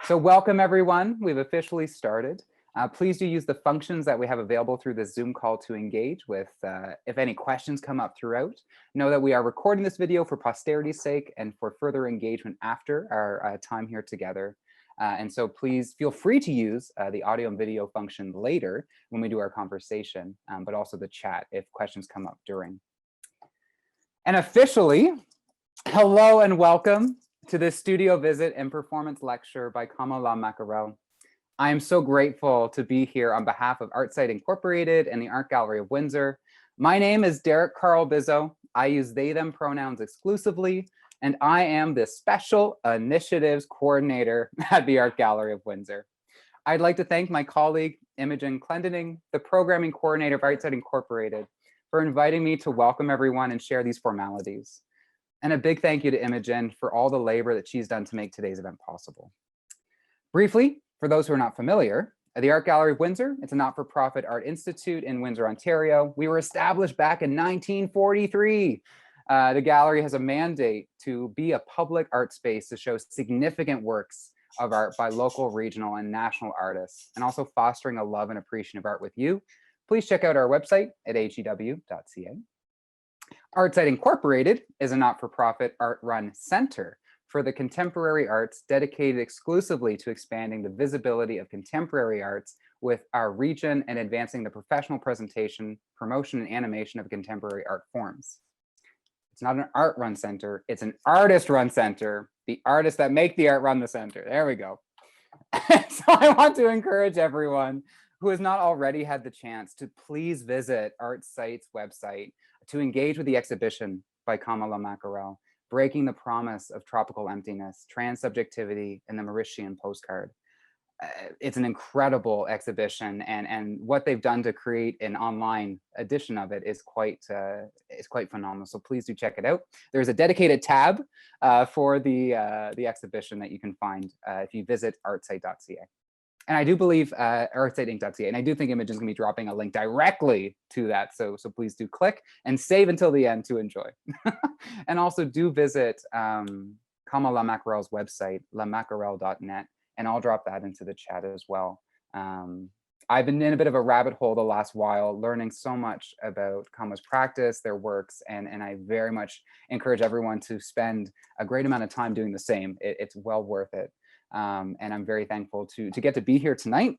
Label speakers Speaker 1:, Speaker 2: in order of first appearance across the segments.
Speaker 1: So welcome everyone, we've officially started. Please do use the functions that we have available through this Zoom call to engage with. If any questions come up throughout, know that we are recording this video for posterity's sake and for further engagement after our time here together. And so please feel free to use the audio and video function later when we do our conversation, but also the chat if questions come up during. And officially, hello and welcome to this studio visit and performance lecture by Kamala Mackerel. I am so grateful to be here on behalf of ArtSite Incorporated and the Art Gallery of Windsor. My name is Derek Carl Bizzo. I use they, them pronouns exclusively, and I am the Special Initiatives Coordinator at the Art Gallery of Windsor. I'd like to thank my colleague, Imogen Clendening, the Programming Coordinator of ArtSite Incorporated, for inviting me to welcome everyone and share these formalities. And a big thank you to Imogen for all the labor that she's done to make today's event possible. Briefly, for those who are not familiar, the Art Gallery of Windsor, it's a not-for-profit art institute in Windsor, Ontario. We were established back in 1943. The gallery has a mandate to be a public art space to show significant works of art by local, regional, and national artists, and also fostering a love and appreciation of art with you. Please check out our website at hew.ca. ArtSite Incorporated is a not-for-profit art-run center for the contemporary arts dedicated exclusively to expanding the visibility of contemporary arts with our region and advancing the professional presentation, promotion, and animation of contemporary art forms. It's not an art-run center, it's an artist-run center. The artists that make the art run the center. There we go. So I want to encourage everyone who has not already had the chance to please visit ArtSite's website to engage with the exhibition by Kamala Mackerel, Breaking the Promise of Tropical Emptiness, Transsubjectivity, and the Mauritian Postcard. It's an incredible exhibition, and what they've done to create an online edition of it is quite phenomenal. So please do check it out. There's a dedicated tab for the exhibition that you can find if you visit artsite.ca. And I do believe artsiteinc.ca, and I do think Imogen's gonna be dropping a link directly to that. So please do click and save until the end to enjoy. And also do visit Kamala Mackerel's website, lamackerel.net, and I'll drop that into the chat as well. I've been in a bit of a rabbit hole the last while, learning so much about Kama's practice, their works, and I very much encourage everyone to spend a great amount of time doing the same. It's well worth it. And I'm very thankful to get to be here tonight.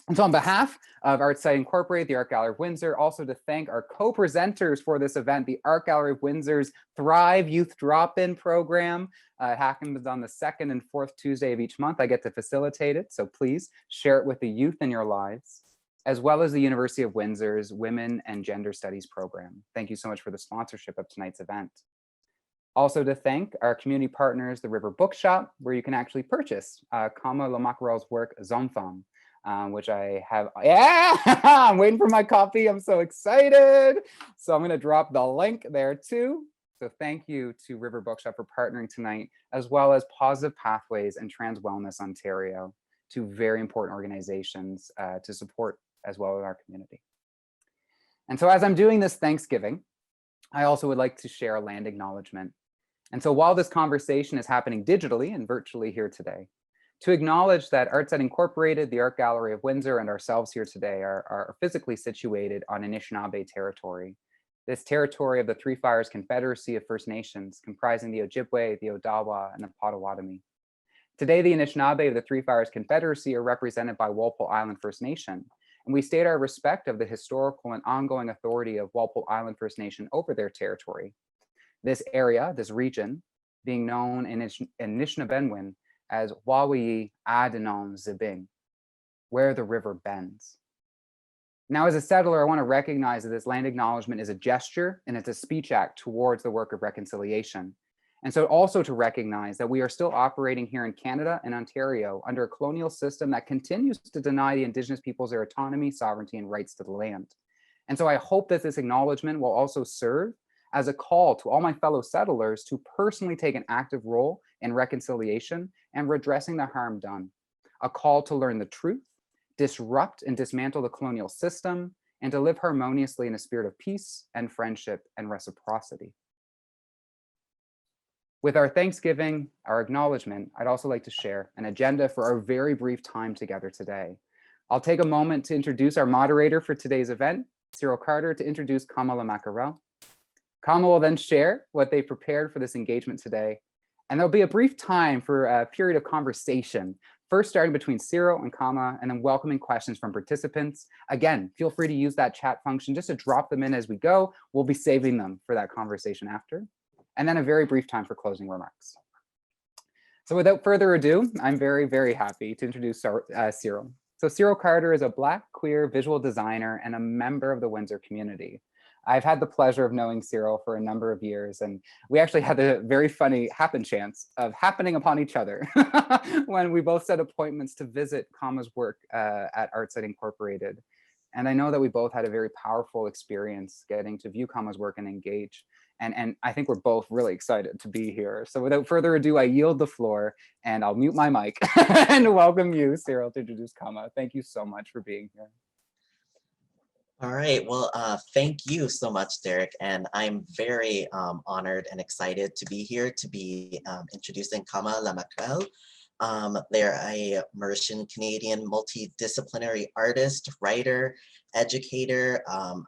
Speaker 1: And so on behalf of ArtSite Incorporated, the Art Gallery of Windsor, also to thank our co-presenters for this event, the Art Gallery of Windsor's Thrive Youth Drop-In program. It happens on the 2nd and 4th Tuesday of each month. I get to facilitate it, so please share it with the youth in your lives, as well as the University of Windsor's Women and Gender Studies program. Thank you so much for the sponsorship of tonight's event. Also to thank our community partners, the River Bookshop, where you can actually purchase Kamala Mackerel's work, Zonfam, which I have. Yeah, I'm waiting for my copy. I'm so excited. So I'm going to drop the link there too. So thank you to River Bookshop for partnering tonight, as well as Positive Pathways and Trans Wellness Ontario, two very important organizations to support as well as our community. And so as I'm doing this Thanksgiving, I also would like to share a land acknowledgement. And so while this conversation is happening digitally and virtually here today, to acknowledge that ArtSite Incorporated, the Art Gallery of Windsor, and ourselves here today are physically situated on Anishinaabe territory. This territory of the Three Fires Confederacy of First Nations, comprising the Ojibwe, the Odawa, and the Potawatomi. Today, the Anishinaabe of the Three Fires Confederacy are represented by Walpole Island First Nation, and we state our respect of the historical and ongoing authority of Walpole Island First Nation over their territory. This area, this region, being known in Anishinaabemowin as Wawiyi Adenom Zibing, where the river bends. Now, as a settler, I want to recognize that this land acknowledgement is a gesture and it's a speech act towards the work of reconciliation. And so also to recognize that we are still operating here in Canada and Ontario under a colonial system that continues to deny the Indigenous peoples their autonomy, sovereignty, and rights to the land. And so I hope that this acknowledgement will also serve as a call to all my fellow settlers to personally take an active role in reconciliation and redressing the harm done. A call to learn the truth, disrupt and dismantle the colonial system, and to live harmoniously in a spirit of peace and friendship and reciprocity. With our Thanksgiving, our acknowledgement, I'd also like to share an agenda for our very brief time together today. I'll take a moment to introduce our moderator for today's event, Cyril Carter, to introduce Kamala Mackerel. Kama will then share what they prepared for this engagement today, and there'll be a brief time for a period of conversation, first starting between Cyril and Kama, and then welcoming questions from participants. Again, feel free to use that chat function just to drop them in as we go. We'll be saving them for that conversation after. And then a very brief time for closing remarks. So without further ado, I'm very, very happy to introduce Cyril. So Cyril Carter is a Black queer visual designer and a member of the Windsor community. I've had the pleasure of knowing Cyril for a number of years, and we actually had the very funny happen chance of happening upon each other when we both set appointments to visit Kama's work at Artsite Incorporated. And I know that we both had a very powerful experience getting to view Kama's work and engage. And I think we're both really excited to be here. So without further ado, I yield the floor and I'll mute my mic and welcome you, Cyril, to introduce Kama. Thank you so much for being here.
Speaker 2: All right, well, thank you so much, Derek. And I'm very honored and excited to be here to be introducing Kama La Mackerel. They're a Mauritian-Canadian multidisciplinary artist, writer, educator,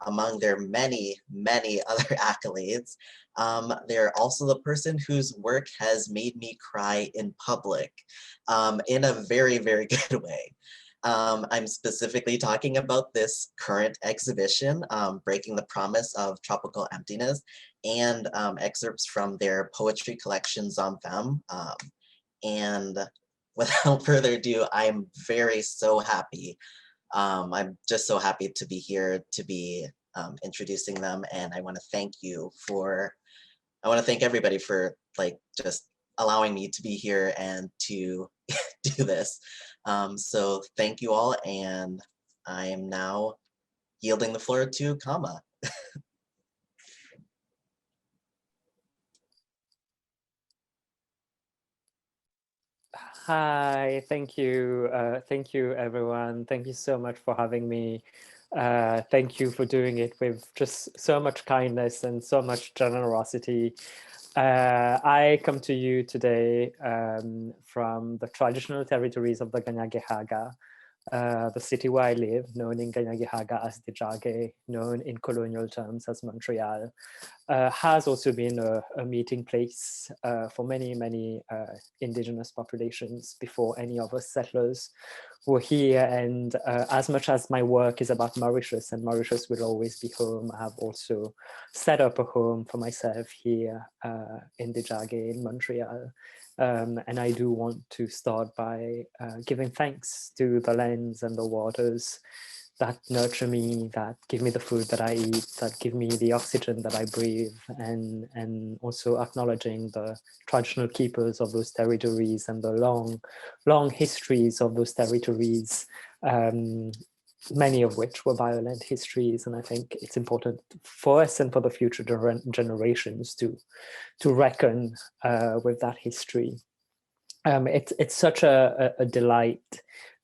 Speaker 2: among their many, many other accolades. They're also the person whose work has made me cry in public in a very, very good way. I'm specifically talking about this current exhibition, Breaking the Promise of Tropical Emptiness, and excerpts from their poetry collection, Zomfam. And without further ado, I'm so happy. I'm just so happy to be here to be introducing them. And I want to thank everybody for just allowing me to be here and to do this. So thank you all. And I am now yielding the floor to Kama.
Speaker 3: Hi, thank you. Thank you, everyone. Thank you so much for having me. Thank you for doing it with just so much kindness and so much generosity. I come to you today from the traditional territories of the Ganyagehaga, the city where I live, known in Ganyagehaga as Dijage, known in colonial terms as Montreal, has also been a meeting place for many, many indigenous populations before any of us settlers were here. And as much as my work is about Mauritius, and Mauritius will always be home, I have also set up a home for myself here in Dijage in Montreal. And I do want to start by giving thanks to the lands and the waters that nurture me, that give me the food that I eat, that give me the oxygen that I breathe, and also acknowledging the traditional keepers of those territories and the long histories of those territories, many of which were violent histories. And I think it's important for us and for the future generations to reckon with that history. It's such a delight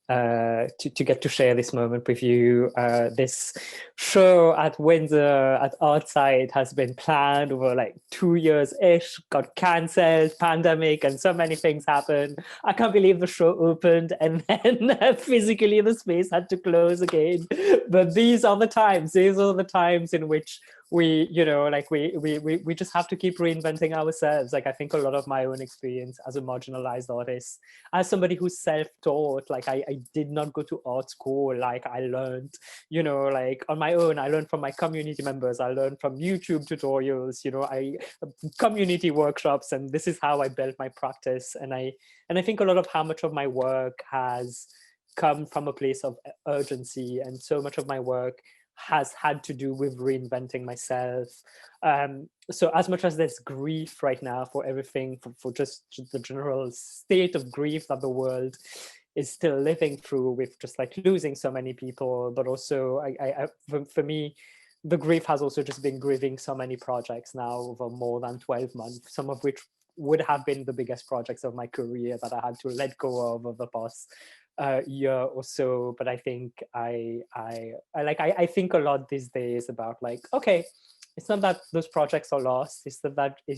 Speaker 3: to get to share this moment with you. This show at Windsor at Artsite has been planned over like 2 years-ish, got cancelled, pandemic, and so many things happened. I can't believe the show opened and then physically the space had to close again. But these are the times in which we just have to keep reinventing ourselves. Like, I think a lot of my own experience as a marginalized artist, as somebody who's self-taught, like I did not go to art school. Like, I learned, like on my own. I learned from my community members. I learned from YouTube tutorials, community workshops, and this is how I built my practice. And I think a lot of how much of my work has come from a place of urgency, and so much of my work has had to do with reinventing myself. So as much as there's grief right now for everything, for just the general state of grief that the world is still living through, with just like losing so many people, but also for me, the grief has also just been grieving so many projects now over more than 12 months, some of which would have been the biggest projects of my career that I had to let go of over the past year or so. But I think I think a lot these days about like, okay, it's not that those projects are lost. It's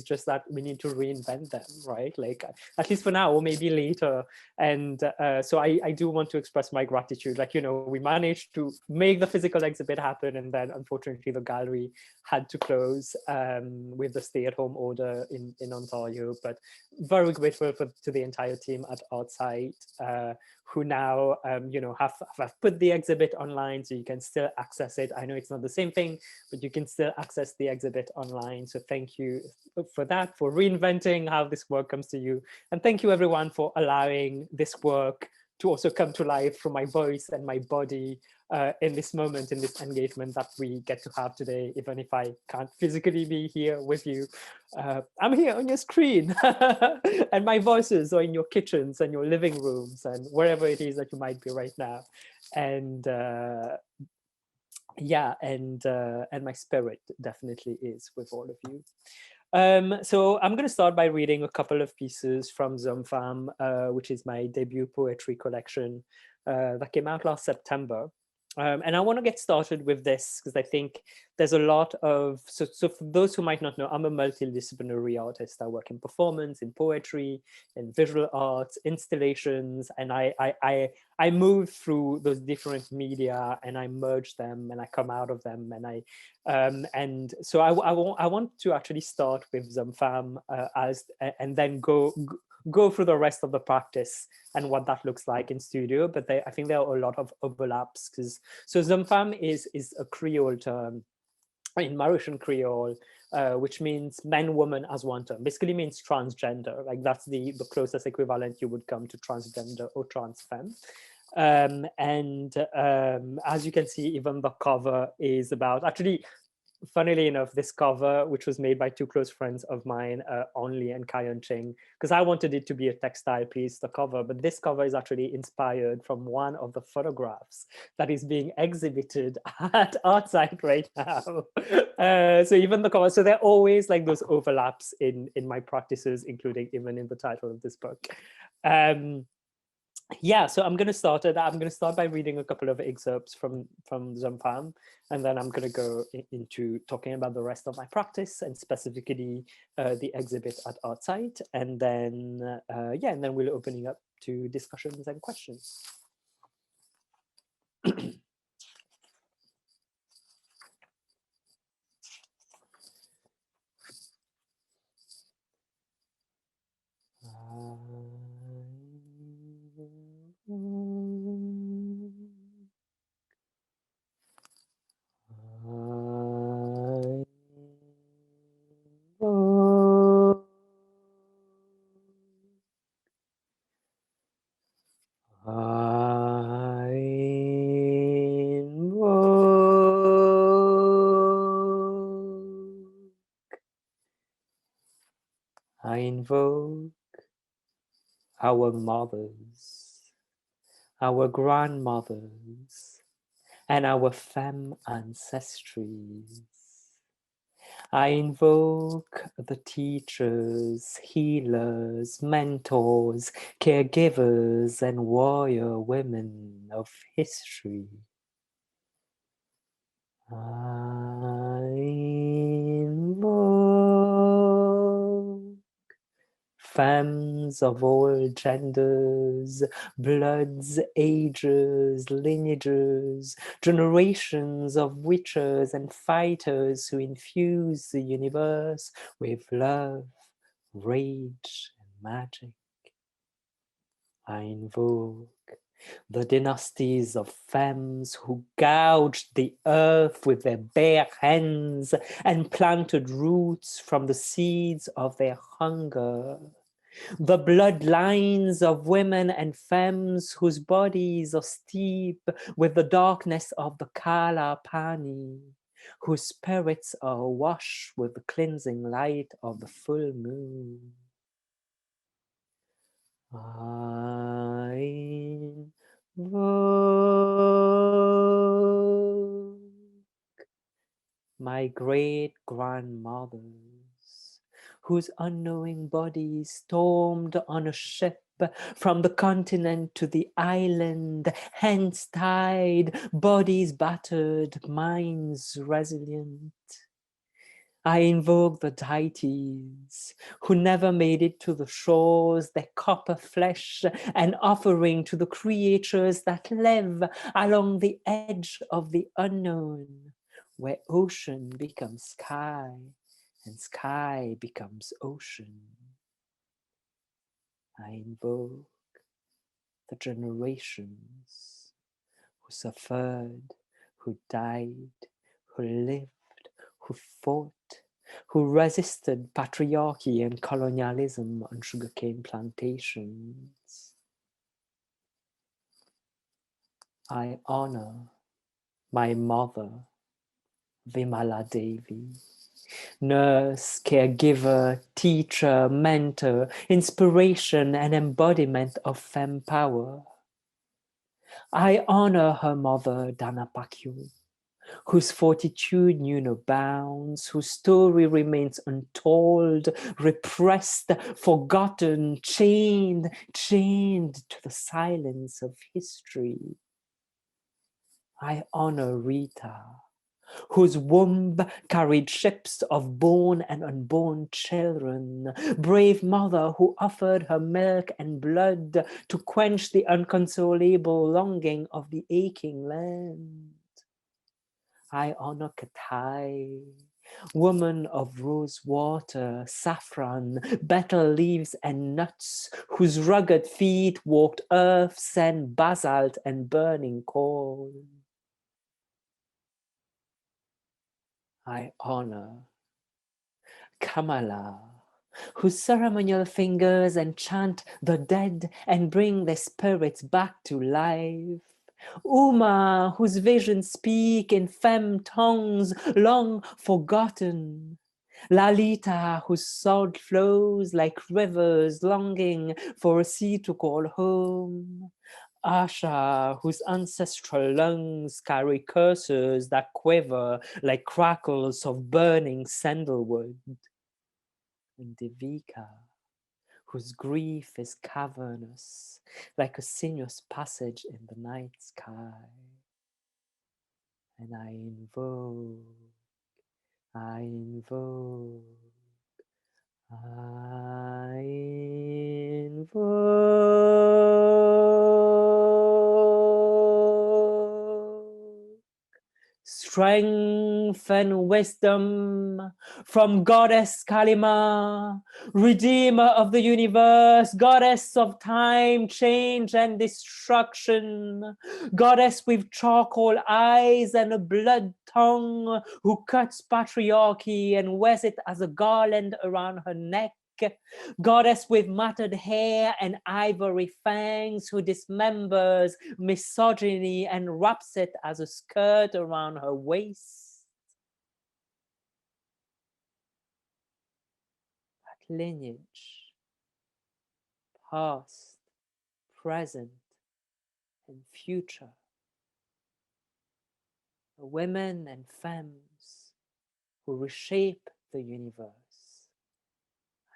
Speaker 3: just that we need to reinvent them, right? Like at least for now, or maybe later. And so I do want to express my gratitude. Like, you know, we managed to make the physical exhibit happen, and then unfortunately the gallery had to close with the stay-at-home order in Ontario. But very grateful to the entire team at Artsite, who now, you know, have put the exhibit online, so you can still access it. I know it's not the same thing, but you can still access the exhibit online. So thank you for that, for reinventing how this work comes to you. And thank you everyone for allowing this work to also come to life through my voice and my body in this moment, in this engagement that we get to have today, even if I can't physically be here with you. I'm here on your screen and my voices are in your kitchens and your living rooms and wherever it is that you might be right now. And yeah, and my spirit definitely is with all of you. So I'm going to start by reading a couple of pieces from Zomfam, which is my debut poetry collection that came out last September. And I want to get started with this because I think there's a lot of, so for those who might not know, I'm a multidisciplinary artist. I work in performance, in poetry, in visual arts, installations, and I move through those different media and I merge them and I come out of them. And so I want to actually start with Zomfam and then go through the rest of the practice and what that looks like in studio. But I think there are a lot of overlaps so Zomfam is a Creole term in Mauritian Creole, which means man, woman as one term. Basically means transgender. Like that's the closest equivalent you would come to transgender or trans femme. As you can see, even the cover is about, actually, funnily enough, this cover, which was made by two close friends of mine, Only and Kayan Ching, because I wanted it to be a textile piece, the cover, but this cover is actually inspired from one of the photographs that is being exhibited at Artsite right now. So even the cover, so there are always like those overlaps in my practices, including even in the title of this book. Yeah, so I'm going to start by reading a couple of excerpts from Zomfam, and then I'm going to go into talking about the rest of my practice and specifically the exhibit at Artsite, and then yeah, and then we'll opening up to discussions and questions. I invoke our mothers, our grandmothers, and our femme ancestries. I invoke the teachers, healers, mentors, caregivers, and warrior women of history. I invoke femmes of all genders, bloods, ages, lineages, generations of witchers and fighters who infuse the universe with love, rage, and magic. I invoke the dynasties of femmes who gouged the earth with their bare hands and planted roots from the seeds of their hunger. The bloodlines of women and femmes whose bodies are steep with the darkness of the Kala Pani, whose spirits are awash with the cleansing light of the full moon. I invoke my great-grandmothers, whose unknowing bodies stormed on a ship from the continent to the island, hands tied, bodies battered, minds resilient. I invoke the deities who never made it to the shores, their copper flesh, an offering to the creatures that live along the edge of the unknown, where ocean becomes sky and sky becomes ocean. I invoke the generations who suffered, who died, who lived, who fought, who resisted patriarchy and colonialism on sugarcane plantations. I honor my mother, Vimala Devi, nurse, caregiver, teacher, mentor, inspiration and embodiment of femme power. I honor her mother, Dana Pakyu, whose fortitude knew no bounds, whose story remains untold, repressed, forgotten, chained to the silence of history. I honor Rita, whose womb carried ships of born and unborn children, brave mother who offered her milk and blood to quench the inconsolable longing of the aching land. I honor Katai, woman of rose water, saffron, betel leaves and nuts, whose rugged feet walked earth, sand, basalt and burning coal. I honor Kamala, whose ceremonial fingers enchant the dead and bring their spirits back to life. Uma, whose visions speak in femme tongues long forgotten. Lalita, whose soul flows like rivers longing for a sea to call home. Asha, whose ancestral lungs carry curses that quiver like crackles of burning sandalwood. And Devika, whose grief is cavernous, like a sinuous passage in the night sky. And I invoke, I invoke, I invoke strength and wisdom from Goddess Kalima, Redeemer of the universe, Goddess of time, change and destruction, Goddess with charcoal eyes and a blood tongue, who cuts patriarchy and wears it as a garland around her neck, Goddess with matted hair and ivory fangs, who dismembers misogyny and wraps it as a skirt around her waist. That lineage, past, present, and future, the women and femmes who reshape the universe,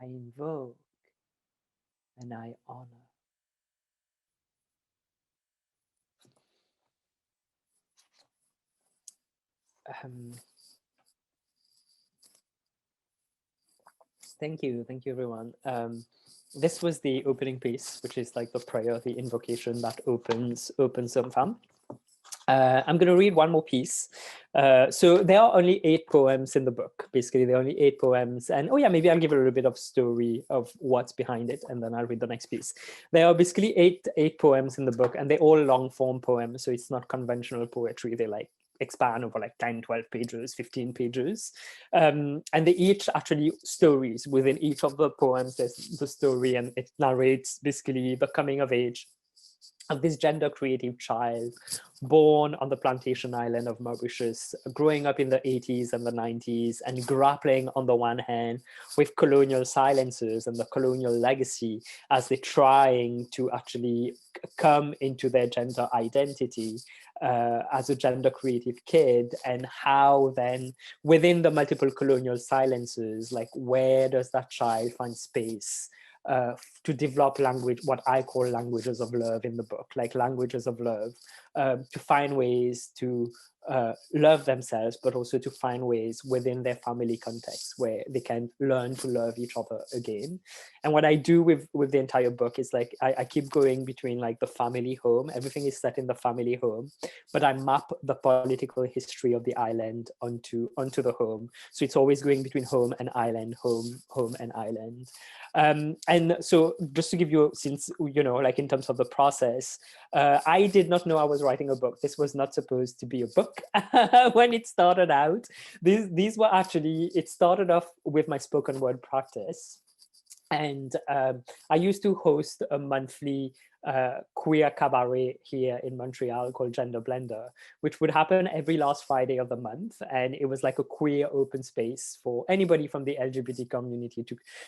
Speaker 3: I invoke and I honor. Thank you everyone. This was the opening piece, which is like the prayer, the invocation that opens Somfam. I'm going to read one more piece. So there are only 8 poems in the book. Basically, there are only 8 poems. And oh yeah, maybe I'll give a little bit of story of what's behind it, and then I'll read the next piece. There are basically eight poems in the book, and they're all long form poems. So it's not conventional poetry. They like expand over like 10, 12 pages, 15 pages. And they each actually stories. Within each of the poems, there's the story, and it narrates basically the coming of age of this gender creative child born on the plantation island of Mauritius, growing up in the 80s and the 90s, and grappling on the one hand with colonial silences and the colonial legacy as they're trying to actually come into their gender identity as a gender creative kid, and how then within the multiple colonial silences, like where does that child find space to develop language, what I call languages of love in the book, like languages of love to find ways to love themselves, but also to find ways within their family context where they can learn to love each other again. And what I do with the entire book is like I keep going between like the family home. Everything is set in the family home, but I map the political history of the island onto the home. So it's always going between home and island, home and island. And so just to give you, since, you know, like in terms of the process, I did not know I was writing a book. This was not supposed to be a book when it started out. These were actually, it started off with my spoken word practice. And I used to host a monthly queer cabaret here in Montreal called Gender Blender, which would happen every last Friday of the month. And it was like a queer open space for anybody from the LGBT community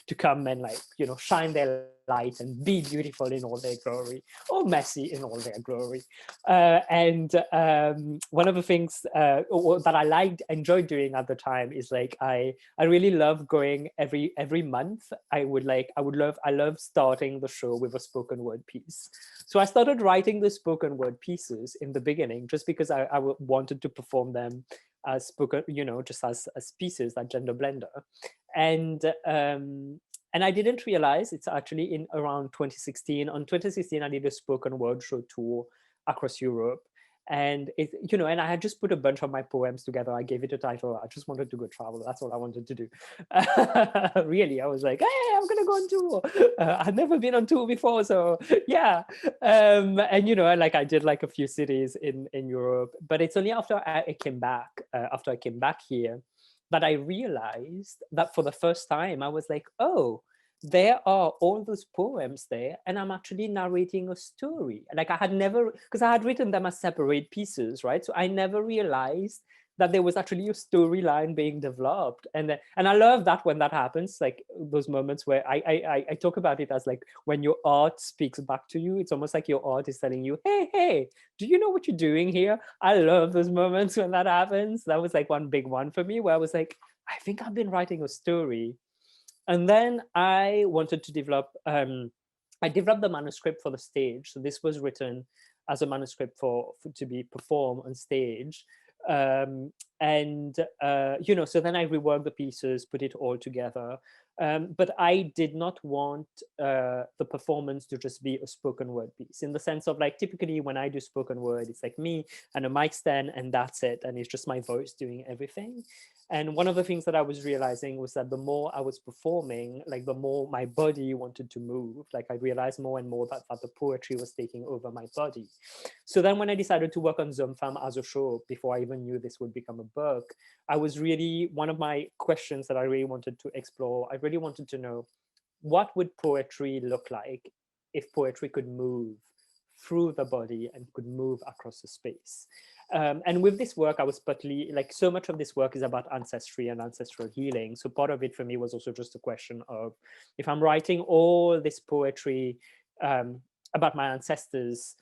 Speaker 3: to come and, like, you know, shine their light and be beautiful in all their glory, or messy in all their glory. And one of the things that I enjoyed doing at the time is like I really love going every month. I love starting the show with a spoken word piece. So I started writing the spoken word pieces in the beginning just because I wanted to perform them as spoken, you know, just as pieces, like Gender Blender. And I didn't realize it's actually in around 2016. On 2016, I did a spoken word show tour across Europe. And it, you know, and I had just put a bunch of my poems together. I gave it a title. I just wanted to go travel. That's all I wanted to do. Really, I was like, hey, I'm gonna go on tour. I've never been on tour before, so yeah. And you know, like I did like a few cities in Europe, but it's only after I came back here, that I realized that for the first time I was like, oh, there are all those poems there, and I'm actually narrating a story. Like I had never, because I had written them as separate pieces, right? So I never realized that there was actually a storyline being developed. And I love that when that happens, like those moments where I talk about it as like when your art speaks back to you. It's almost like your art is telling you, hey, do you know what you're doing here? I love those moments when that happens. That was like one big one for me, where I was like, I think I've been writing a story. And then I wanted to develop, I developed the manuscript for the stage. So this was written as a manuscript for to be performed on stage. You know, so then I reworked the pieces, put it all together. But I did not want the performance to just be a spoken word piece, in the sense of like, typically when I do spoken word, it's like me and a mic stand and that's it. And it's just my voice doing everything. And one of the things that I was realizing was that the more I was performing, like the more my body wanted to move. Like I realized more and more that the poetry was taking over my body. So then when I decided to work on Zoom Femme as a show, before I even knew this would become a book, I was really, one of my questions that I really wanted to explore, I really wanted to know, what would poetry look like if poetry could move through the body and could move across the space? And with this work, I was partly, like, so much of this work is about ancestry and ancestral healing. So part of it for me was also just a question of, if I'm writing all this poetry about my ancestors,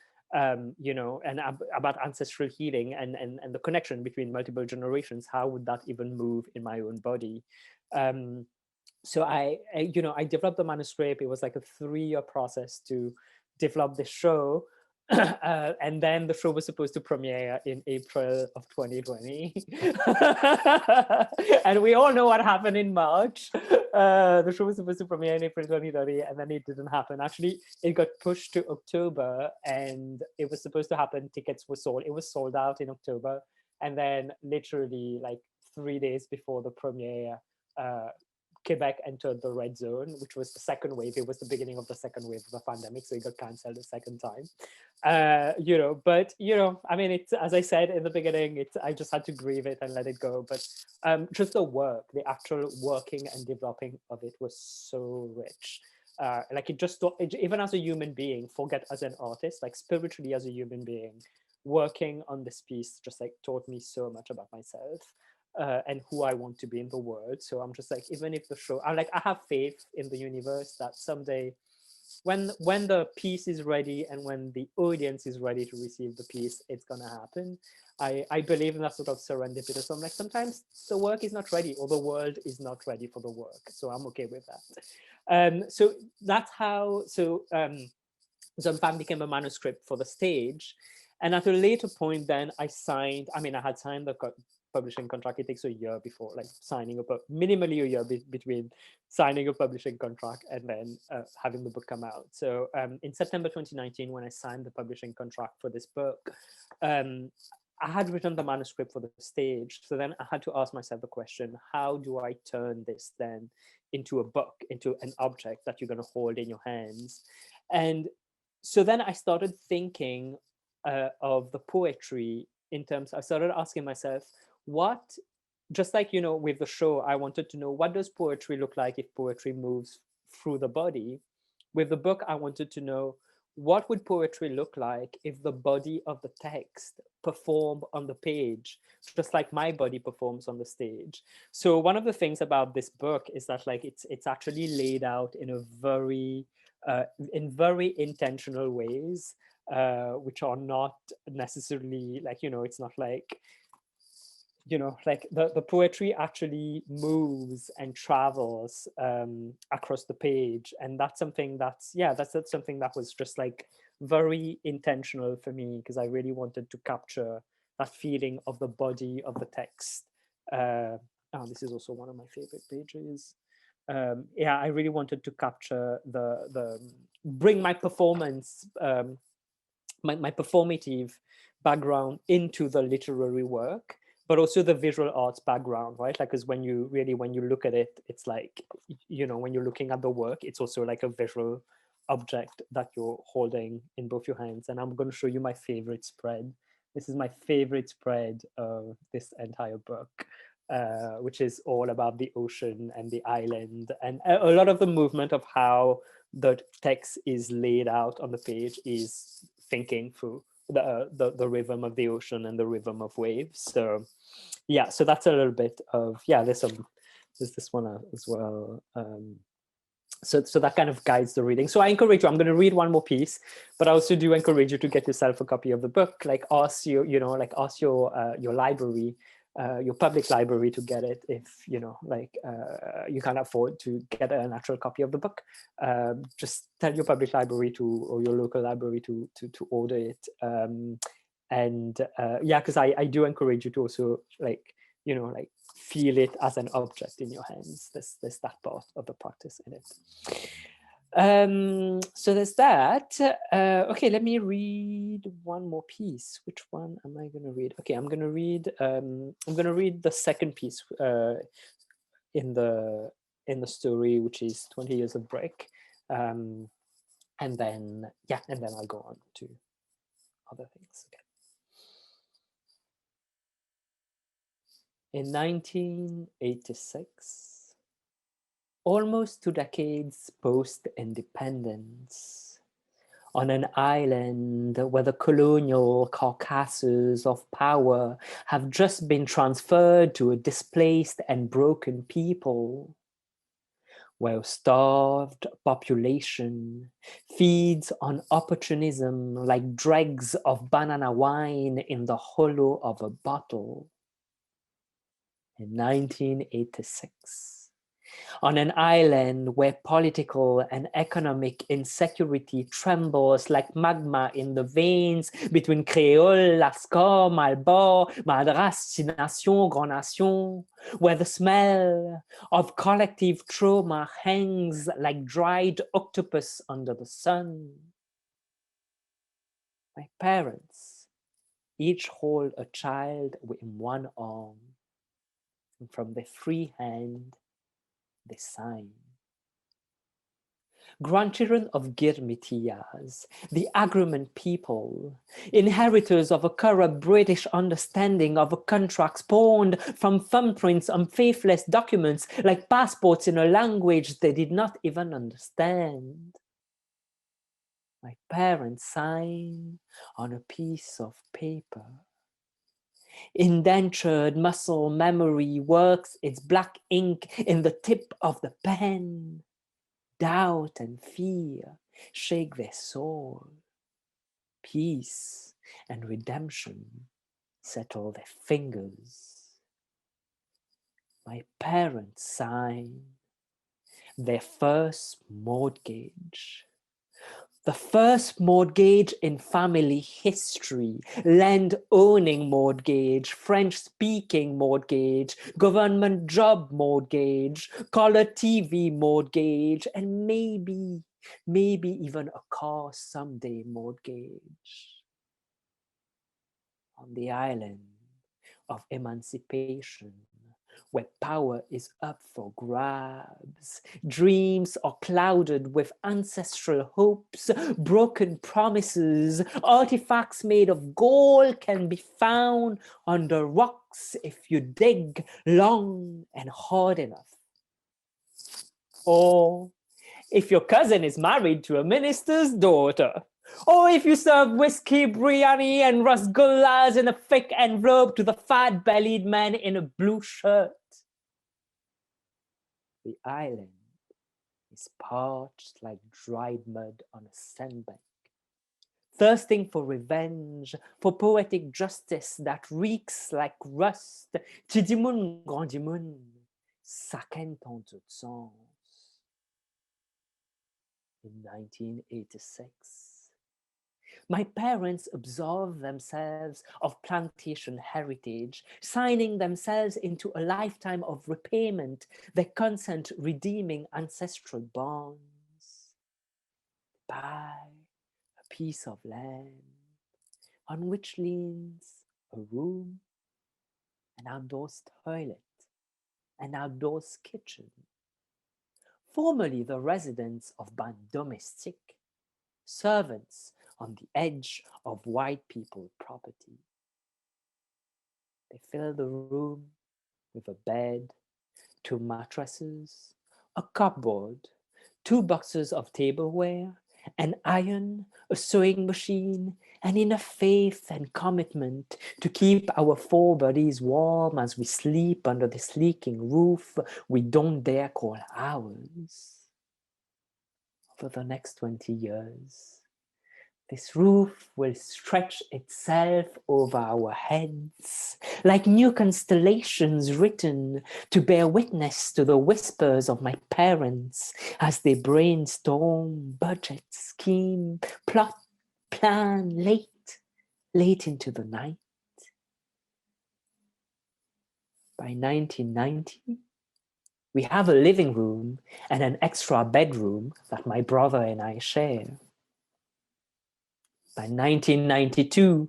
Speaker 3: you know, and about ancestral healing and the connection between multiple generations, how would that even move in my own body? So you know, I developed the manuscript. It was like a 3-year process to develop the show. And then the show was supposed to premiere in April of 2020. And we all know what happened in March. The show was supposed to premiere in April 2020, and then it didn't happen. Actually, it got pushed to October, and it was supposed to happen. Tickets were sold. It was sold out in October. And then literally like 3 days before the premiere, Quebec entered the red zone, which was the second wave. It was the beginning of the second wave of the pandemic, so it got cancelled a second time. You know, but you know, I mean, it's, as I said in the beginning, I just had to grieve it and let it go. But just the work, the actual working and developing of it was so rich. Like it just, even as a human being, forget as an artist, like spiritually as a human being, working on this piece just like taught me so much about myself. And who I want to be in the world. So I'm just like, even if the show, I have faith in the universe that someday, when the piece is ready and when the audience is ready to receive the piece, it's gonna happen. I believe in that sort of serendipity. So I'm like, sometimes the work is not ready, or the world is not ready for the work. So I'm okay with that. So that's how. So Zompam became a manuscript for the stage. And at a later point, then I signed, I mean, I had signed the publishing contract. It takes a year before, like signing minimally a year between signing a publishing contract and then having the book come out. So in September 2019, when I signed the publishing contract for this book, I had written the manuscript for the stage. So then I had to ask myself the question, how do I turn this then into a book, into an object that you're going to hold in your hands? And so then I started thinking of the poetry in terms, I started asking myself, what, just like, you know, with the show, I wanted to know, what does poetry look like if poetry moves through the body? With the book, I wanted to know, what would poetry look like if the body of the text performed on the page, just like my body performs on the stage? So one of the things about this book is that, like, it's actually laid out in a very in very intentional ways, which are not necessarily like, you know, it's not like, you know, like the poetry actually moves and travels across the page. And that's something that's, yeah, that's something that was just like very intentional for me, because I really wanted to capture that feeling of the body of the text. Oh, this is also one of my favorite pages. Yeah, I really wanted to capture bring my performance, my performative background into the literary work, but also the visual arts background, right? Like, because when you look at it, it's like, you know, when you're looking at the work, it's also like a visual object that you're holding in both your hands. And I'm going to show you my favorite spread. This is my favorite spread of this entire book, which is all about the ocean and the island, and a lot of the movement of how the text is laid out on the page is thinking through the rhythm of the ocean and the rhythm of waves. So yeah, so that's a little bit of, yeah, there's this one as well. So that kind of guides the reading. So I encourage you, I'm going to read one more piece, but I also do encourage you to get yourself a copy of the book. Like, ask your library, your public library, to get it if, you know, like you can't afford to get an actual copy of the book. Just tell your public library or your local library to order it. Yeah, because I do encourage you to also, like, you know, like, feel it as an object in your hands. There's that part of the practice in it. So there's that. Okay, let me read one more piece. Which one am I going to read? Okay, I'm going to read the second piece in the story, which is 20 Years of Break. And then I'll go on to other things. Okay. In 1986, almost 2 decades post-independence, on an island where the colonial carcasses of power have just been transferred to a displaced and broken people, where a starved population feeds on opportunism like dregs of banana wine in the hollow of a bottle. In 1986, on an island where political and economic insecurity trembles like magma in the veins between Créole, Lascaux, Malbo, Madras, Nation, Grand Nation, where the smell of collective trauma hangs like dried octopus under the sun. My parents each hold a child in one arm, and from their free hand they sign. Grandchildren of Girmitiyas, the agreement people, inheritors of a corrupt British understanding of a contract spawned from thumbprints on faithless documents like passports in a language they did not even understand. My parents sign on a piece of paper. Indentured muscle memory works its black ink in the tip of the pen. Doubt and fear shake their soul. Peace and redemption settle their fingers. My parents sign their first mortgage. The first mortgage in family history, land-owning mortgage, French-speaking mortgage, government job mortgage, color TV mortgage, and maybe even a car someday mortgage. On the island of emancipation, where power is up for grabs, dreams are clouded with ancestral hopes, broken promises, artifacts made of gold can be found under rocks if you dig long and hard enough. Or if your cousin is married to a minister's daughter, or if you serve whiskey, biryani, and rasgullas in a thick envelope to the fat-bellied man in a blue shirt. The island is parched like dried mud on a sandbank, thirsting for revenge, for poetic justice that reeks like rust. Tidimoun grandimoun, saken ton tout sens. In 1986, my parents absolved themselves of plantation heritage, signing themselves into a lifetime of repayment, their consent redeeming ancestral bonds. Buy a piece of land on which leans a room, an outdoors toilet, an outdoors kitchen, formerly the residence of ban domestique, servants on the edge of white people property. They fill the room with a bed, 2 mattresses, a cupboard, 2 boxes of tableware, an iron, a sewing machine, and enough faith and commitment to keep our 4 bodies warm as we sleep under this leaking roof we don't dare call ours. For the next 20 years, this roof will stretch itself over our heads like new constellations written to bear witness to the whispers of my parents as they brainstorm, budget, scheme, plot, plan late into the night. By 1990, we have a living room and an extra bedroom that my brother and I share. By 1992,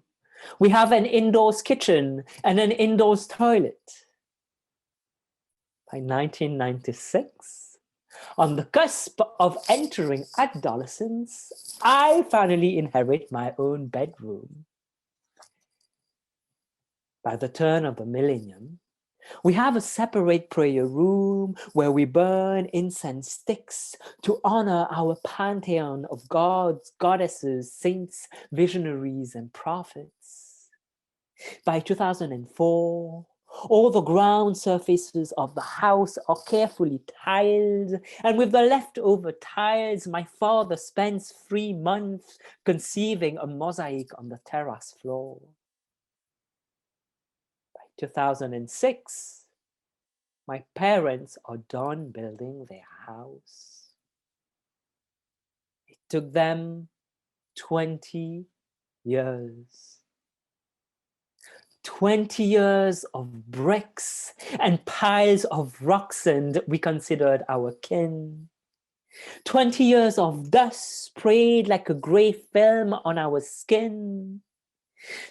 Speaker 3: we have an indoors kitchen and an indoors toilet. By 1996, on the cusp of entering adolescence, I finally inherit my own bedroom. By the turn of the millennium, we have a separate prayer room where we burn incense sticks to honor our pantheon of gods, goddesses, saints, visionaries, and prophets. By 2004, all the ground surfaces of the house are carefully tiled, and with the leftover tiles, my father spends 3 months conceiving a mosaic on the terrace floor. 2006, my parents are done building their house. It took them 20 years. 20 years of bricks and piles of rocks and we considered our kin. 20 years of dust sprayed like a gray film on our skin.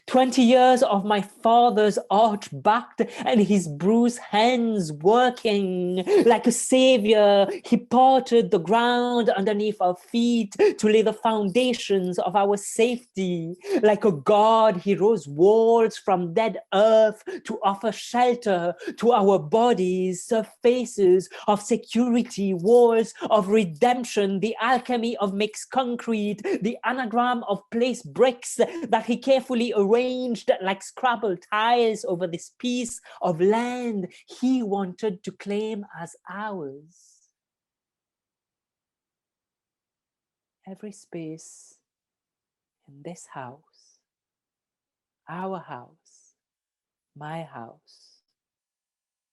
Speaker 3: 20 years of my father's arch-backed and his bruised hands working like a savior. He parted the ground underneath our feet to lay the foundations of our safety. Like a god, he rose walls from dead earth to offer shelter to our bodies, surfaces of security, walls of redemption, the alchemy of mixed concrete, the anagram of placed bricks that he carefully arranged like Scrabble tiles over this piece of land he wanted to claim as ours. Every space in this house, our house, my house,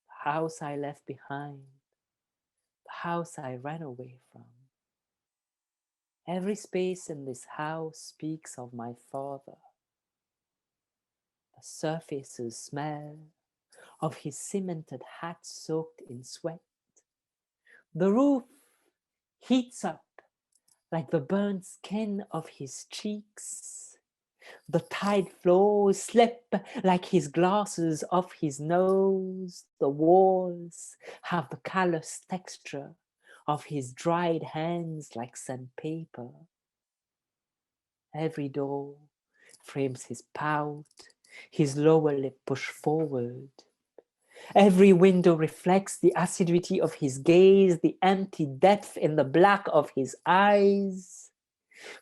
Speaker 3: the house I left behind, the house I ran away from, Every space in this house speaks of my father. The surfaces smell of his cemented hat soaked in sweat. The roof heats up like the burnt skin of his cheeks. The tide flows slip like his glasses off his nose. The walls have the callous texture of his dried hands like sandpaper. Every door frames his pout, his lower lip pushed forward. Every window reflects the assiduity of his gaze, the empty depth in the black of his eyes.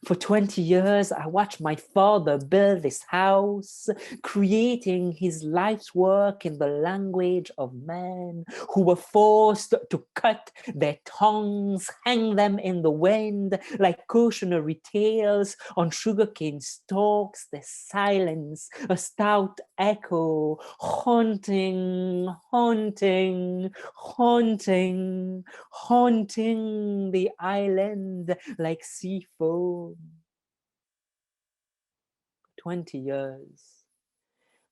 Speaker 3: For 20 years, I watched my father build this house, creating his life's work in the language of men who were forced to cut their tongues, hang them in the wind like cautionary tales on sugarcane stalks. Their silence, a stout echo, haunting, haunting, haunting, haunting the island like sea foam. 20 years.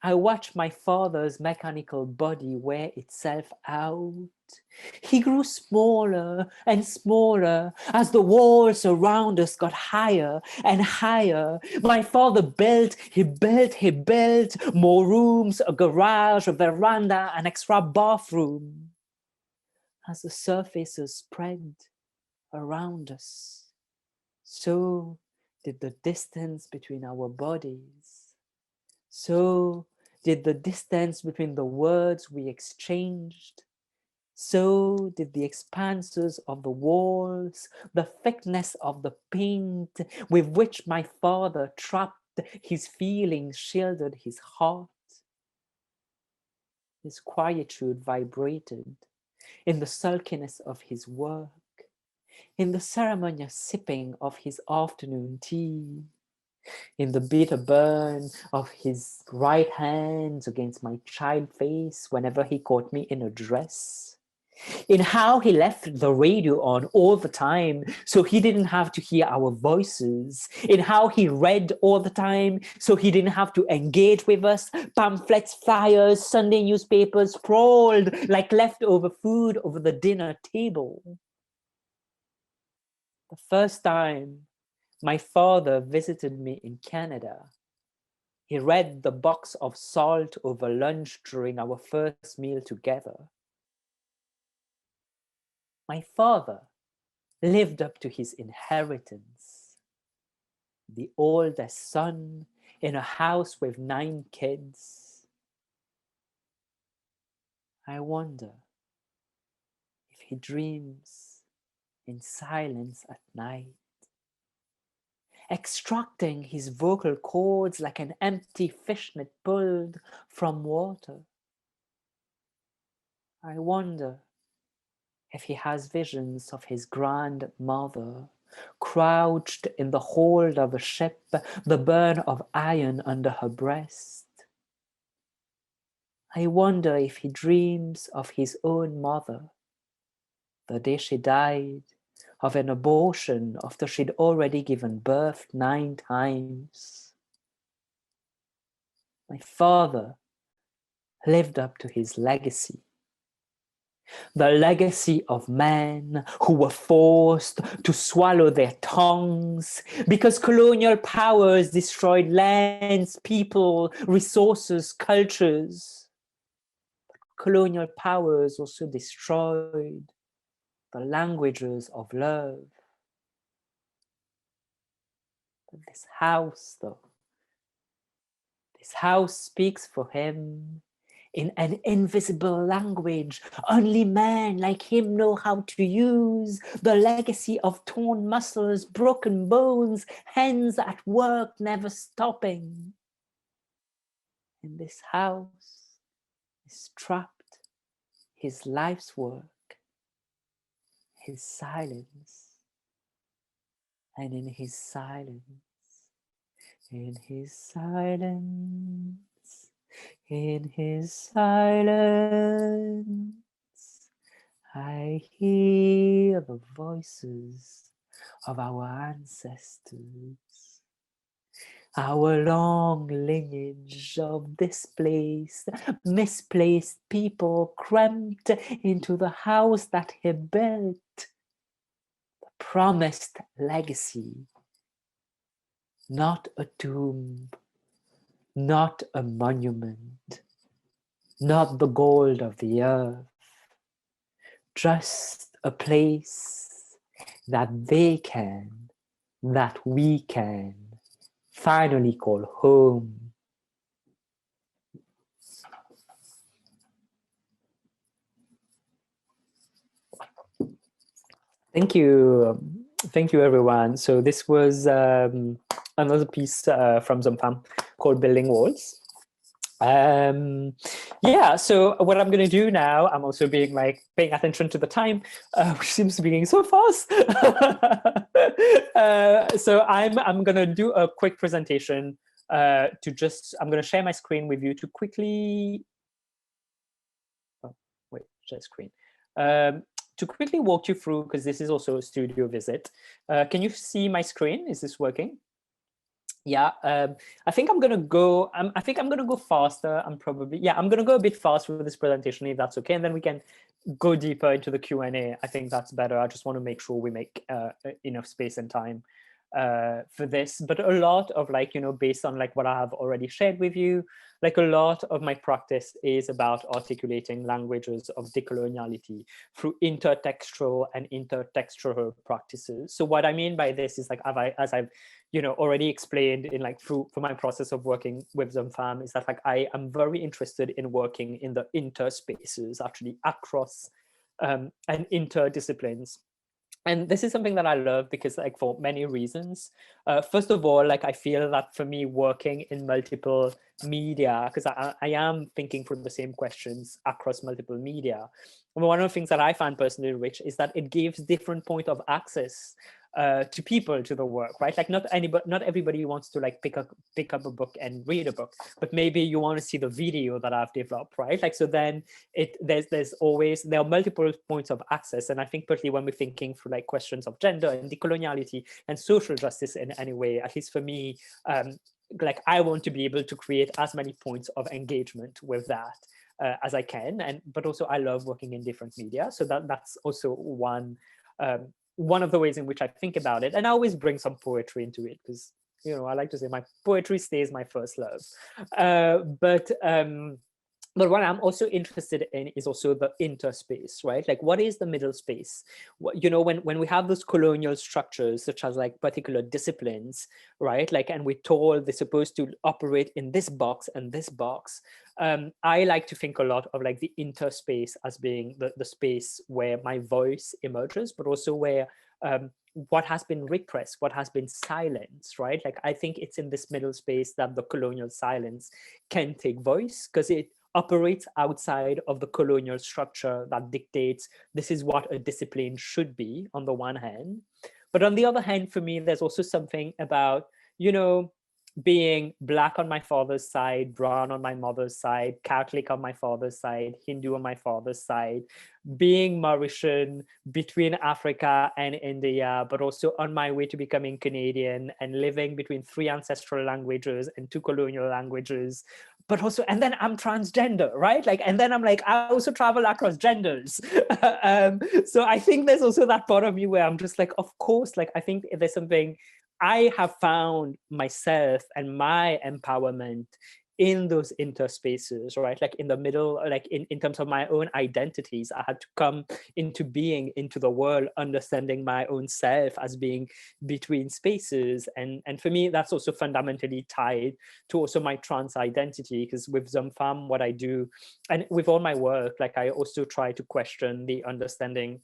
Speaker 3: I watched my father's mechanical body wear itself out. He grew smaller and smaller as the walls around us got higher and higher. My father built, he built more rooms, a garage, a veranda, an extra bathroom. As the surfaces spread around us, so did the distance between our bodies. So did the distance between the words we exchanged. So did the expanses of the walls, the thickness of the paint with which my father trapped his feelings, shielded his heart. His quietude vibrated in the sulkiness of his work, in the ceremonious sipping of his afternoon tea, in the bitter burn of his right hand against my child face whenever he caught me in a dress, in how he left the radio on all the time so he didn't have to hear our voices, in how he read all the time so he didn't have to engage with us. Pamphlets, flyers, Sunday newspapers sprawled like leftover food over the dinner table. The first time my father visited me in Canada, he read the box of salt over lunch during our first meal together. My father lived up to his inheritance. The oldest son in a house with 9 kids. I wonder if he dreams in silence at night, extracting his vocal cords like an empty fishnet pulled from water. I wonder if he has visions of his grandmother crouched in the hold of a ship, the burn of iron under her breast. I wonder if he dreams of his own mother, the day she died of an abortion after she'd already given birth 9 times. My father lived up to his legacy. The legacy of men who were forced to swallow their tongues because colonial powers destroyed lands, people, resources, cultures. Colonial powers also destroyed the languages of love. But this house, though, this house speaks for him in an invisible language only men like him know how to use, the legacy of torn muscles, broken bones, hands at work never stopping. In this house is trapped his life's work, his silence, and in his silence, in his silence, in his silence, I hear the voices of our ancestors, our long lineage of displaced, misplaced people cramped into the house that he built, the promised legacy, not a tomb, not a monument, not the gold of the earth, just a place that they can, that we can finally call home. Thank you. Thank you, everyone. So this was another piece from Zomfam called Building Walls. Yeah, so what I'm going to do now, I'm also being like paying attention to the time, which seems to be going so fast. So I'm going to do a quick presentation I'm going to share my screen with you to quickly, oh, wait, share screen. To quickly walk you through, because this is also a studio visit. Can you see my screen? Is this working? Yeah, I think I'm gonna go. I think I'm gonna go faster. I'm gonna go a bit faster with this presentation, if that's okay, and then we can go deeper into the Q&A. I think that's better. I just want to make sure we make enough space and time for this. But a lot of based on what I have already shared with you, a lot of my practice is about articulating languages of decoloniality through intertextual and intertextual practices. So what I mean by this is as I've already explained in for my process of working with Zomfam, is that I am very interested in working in the interspaces, actually across and interdisciplines. And this is something that I love because for many reasons. First of all, I feel that for me working in multiple media, because I am thinking through the same questions across multiple media. And one of the things that I find personally rich is that it gives different point of access to people to the work, right? Not everybody wants to pick up a book and read a book, but maybe you want to see the video that I've developed, right? So then there are multiple points of access, and I think particularly when we're thinking through questions of gender and decoloniality and social justice in any way, at least for me, I want to be able to create as many points of engagement with that as I can, but also I love working in different media, so that's also one of the ways in which I think about it. And I always bring some poetry into it because, I like to say my poetry stays my first love. But what I'm also interested in is also the interspace, right? What is the middle space? When we have those colonial structures, such as particular disciplines, right? And we're told they're supposed to operate in this box and this box. I like to think a lot of the interspace as being the space where my voice emerges, but also where what has been repressed, what has been silenced, right? I think it's in this middle space that the colonial silence can take voice, because it operates outside of the colonial structure that dictates this is what a discipline should be on the one hand. But on the other hand, for me, there's also something about, being Black on my father's side, brown on my mother's side, Catholic on my father's side, Hindu on my father's side, being Mauritian between Africa and India, but also on my way to becoming Canadian and living between 3 ancestral languages and 2 colonial languages. But also, and then I'm transgender, right? And then I'm I also travel across genders. So I think there's also that part of me where I'm just of course, I think there's something I have found myself and my empowerment in those interspaces, right? In the middle, in terms of my own identities, I had to come into being into the world, understanding my own self as being between spaces. And for me, that's also fundamentally tied to also my trans identity, because with Zomfam, what I do, and with all my work, I also try to question the understanding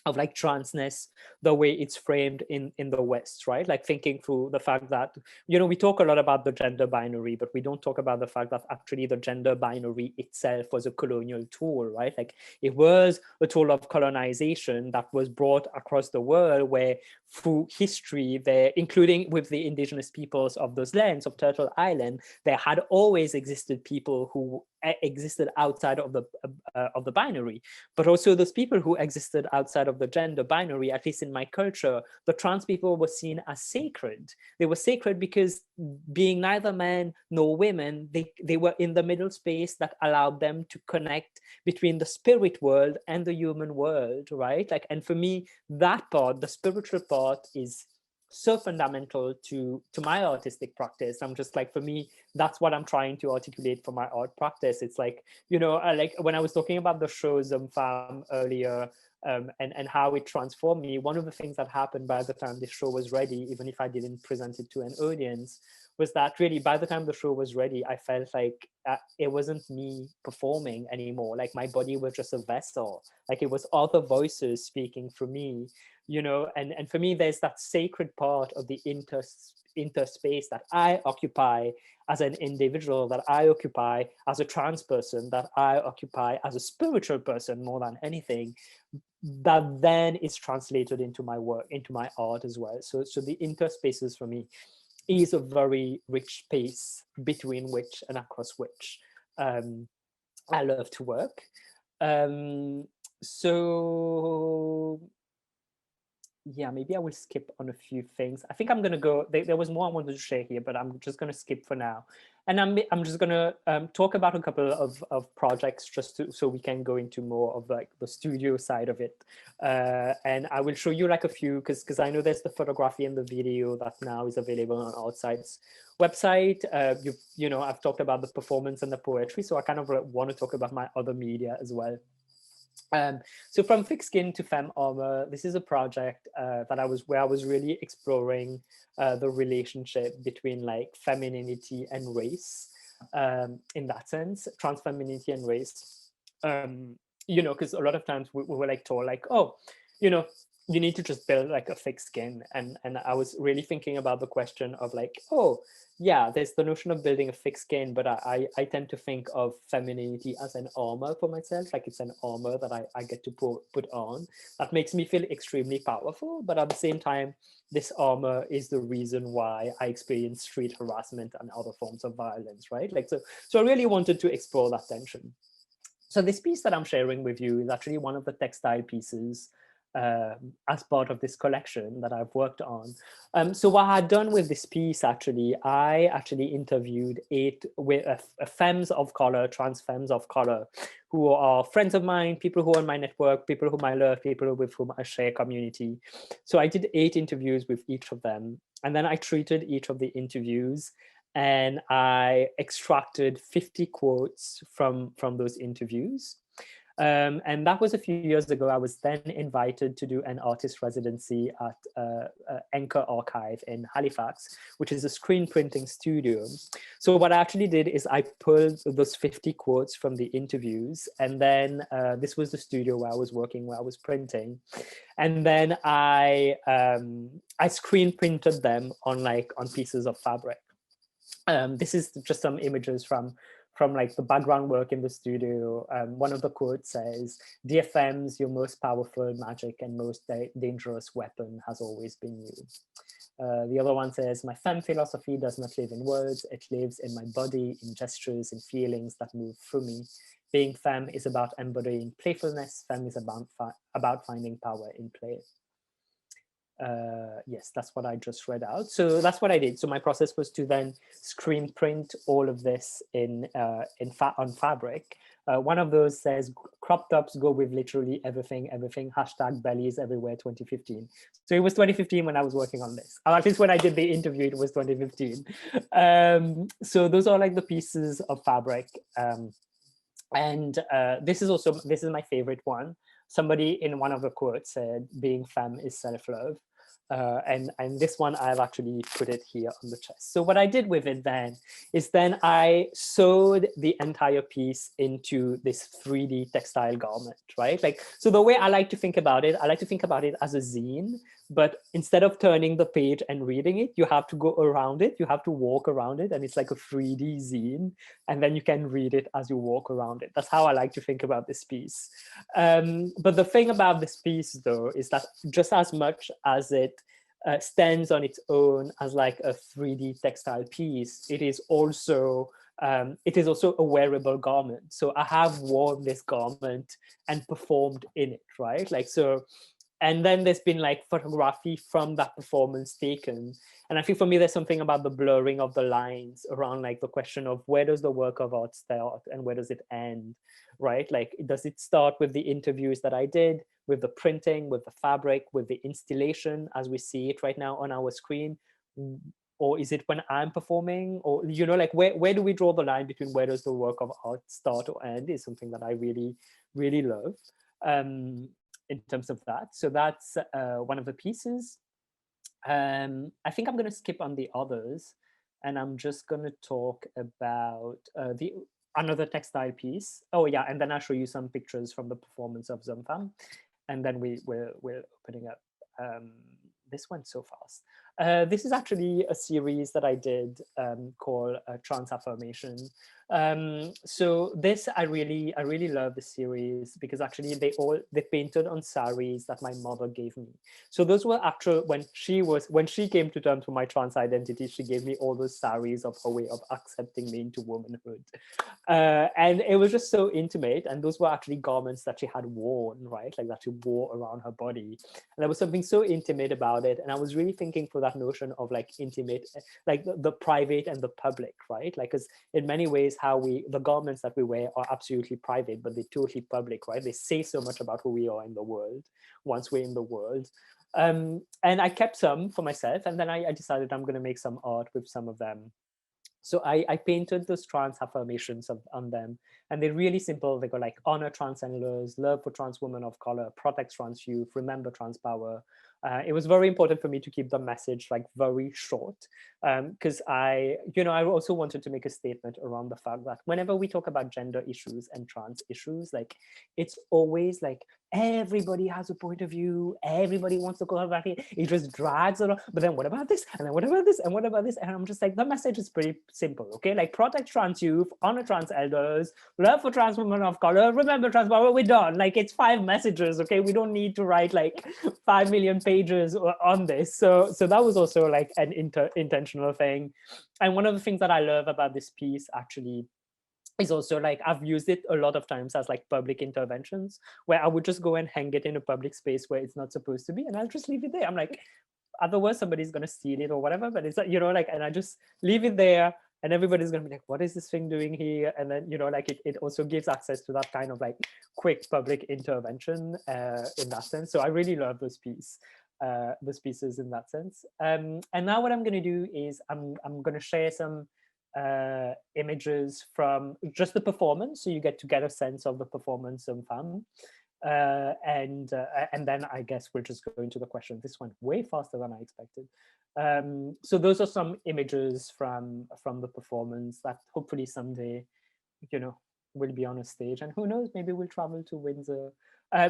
Speaker 3: of transness, the way it's framed in the West, right? Thinking through the fact that, we talk a lot about the gender binary, but we don't talk about the fact that actually the gender binary itself was a colonial tool, right? It was a tool of colonization that was brought across the world, where through history, there, including with the indigenous peoples of those lands, of Turtle Island, there had always existed people who existed outside of the of the binary, but also those people who existed outside of the gender binary. At least in my culture, the trans people were seen as sacred. They were sacred because being neither men nor women, they were in the middle space that allowed them to connect between the spirit world and the human world, right? Like, and for me, that part, the spiritual part, is so fundamental to my artistic practice. I'm just like, for me, that's what I'm trying to articulate for my art practice. It's like, you know, like when I was talking about the show Farm earlier, and how it transformed me, one of the things that happened by the time this show was ready, even if I didn't present it to an audience, was that really by the time the show was ready, I felt like it wasn't me performing anymore. Like my body was just a vessel. Like it was other voices speaking for me, you know, and for me, there's that sacred part of the interspace that I occupy as an individual, that I occupy as a trans person, that I occupy as a spiritual person more than anything, that then is translated into my work, into my art as well. So the interspaces for me is a very rich space between which and across which I love to work. So yeah, maybe I will skip on a few things. I think I'm going to go, there was more I wanted to share here, but I'm just going to skip for now. And I'm just going to talk about a couple of projects just so we can go into more of like the studio side of it. And I will show you like a few, because I know there's the photography and the video that now is available on Outside's website. You know, I've talked about the performance and the poetry, so I kind of want to talk about my other media as well. So from thick skin to femme armor, this is a project where I was really exploring the relationship between like femininity and race, in that sense, trans femininity and race. You know, because a lot of times we were like told like, oh, you know, you need to just build like a thick skin, and I was really thinking about the question of like, oh yeah, there's the notion of building a thick skin, but I tend to think of femininity as an armor for myself, like it's an armor that I get to put on that makes me feel extremely powerful, but at the same time, this armor is the reason why I experience street harassment and other forms of violence, right? Like so I really wanted to explore that tension. So this piece that I'm sharing with you is actually one of the textile pieces as part of this collection that I've worked on. So what I had done with this piece, actually, I actually interviewed 8 femmes of color, trans femmes of color, who are friends of mine, people who are in my network, people whom I love, people with whom I share community. So I did 8 interviews with each of them. And then I treated each of the interviews and I extracted 50 quotes from those interviews. And that was a few years ago. I was then invited to do an artist residency at Anchor Archive in Halifax, which is a screen printing studio. So what I actually did is I pulled those 50 quotes from the interviews, and then this was the studio where I was working, where I was printing, and then I screen printed them on pieces of fabric. This is just some images from like the background work in the studio. One of the quotes says, "Dear femmes, your most powerful, magic, and most dangerous weapon has always been you." The other one says, "My femme philosophy does not live in words, it lives in my body, in gestures, in feelings that move through me. Being femme is about embodying playfulness, femme is about finding power in play." Yes, that's what I just read out. So that's what I did. So my process was to then screen print all of this on fabric. One of those says, "Crop tops go with literally everything, hashtag bellies everywhere 2015. So it was 2015 when I was working on this. Or at least when I did the interview, it was 2015. So those are like the pieces of fabric. And this is my favorite one. Somebody in one of the quotes said, "Being femme is self-love." And this one, I've actually put it here on the chest. So what I did with it then is then I sewed the entire piece into this 3D textile garment, right? Like, so the way I like to think about it, I like to think about it as a zine, but instead of turning the page and reading it, you have to go around it, you have to walk around it, and it's like a 3D zine, and then you can read it as you walk around it. That's how I like to think about this piece. But the thing about this piece, though, is that just as much as it stands on its own as like a 3D textile piece, it is also it is also a wearable garment. So I have worn this garment and performed in it, right? Like, so, and then there's been like photography from that performance taken. And I think for me, there's something about the blurring of the lines around like the question of where does the work of art start and where does it end, right? Like, does it start with the interviews that I did, with the printing, with the fabric, with the installation as we see it right now on our screen? Or is it when I'm performing? Or, you know, like where do we draw the line between where does the work of art start or end is something that I really, really love. In terms of that. So that's one of the pieces. I think I'm going to skip on the others, and I'm just going to talk about the another textile piece. Oh yeah, and then I'll show you some pictures from the performance of Zumfam, and then we're opening up. This went so fast. This is actually a series that I did called Trans Affirmation. So this I really love the series because actually they painted on saris that my mother gave me. So those were actual when she came to terms with my trans identity, she gave me all those saris of her way of accepting me into womanhood. And it was just so intimate, and those were actually garments that she had worn, right? Like that she wore around her body. And there was something so intimate about it. And I was really thinking for that notion of like intimate, like the private and the public, right? Like, because in many ways, the garments that we wear are absolutely private, but they're totally public, right? They say so much about who we are in the world once we're in the world. And I kept some for myself, and then I decided I'm going to make some art with some of them. So I painted those trans affirmations on them, and they're really simple. They go like honor trans endless, love for trans women of color, protect trans youth, remember trans power. It was very important for me to keep the message like very short, because I also wanted to make a statement around the fact that whenever we talk about gender issues and trans issues, like it's always like everybody has a point of view, everybody wants to go about it, it just drags along. But then what about this? And then what about this? And what about this? And I'm just like, the message is pretty simple, okay? Like protect trans youth, honor trans elders, love for trans women of color, remember trans power, we're done. Like it's 5 messages, okay? We don't need to write like 5 million pages on this. So that was also like an intentional thing. And one of the things that I love about this piece actually is also like I've used it a lot of times as like public interventions where I would just go and hang it in a public space where it's not supposed to be, and I'll just leave it there. I'm like, otherwise somebody's gonna steal it or whatever, but it's like, like, and I just leave it there, and everybody's gonna be like, what is this thing doing here? And then like it also gives access to that kind of like quick public intervention in that sense. So I really love those pieces in that sense. And now what I'm gonna do is I'm gonna share some images from just the performance, so you get to get a sense of the performance of FAM. And then I guess we'll just go into the question. This went way faster than I expected. So those are some images from the performance that hopefully someday, will be on a stage, and who knows, maybe we'll travel to Windsor.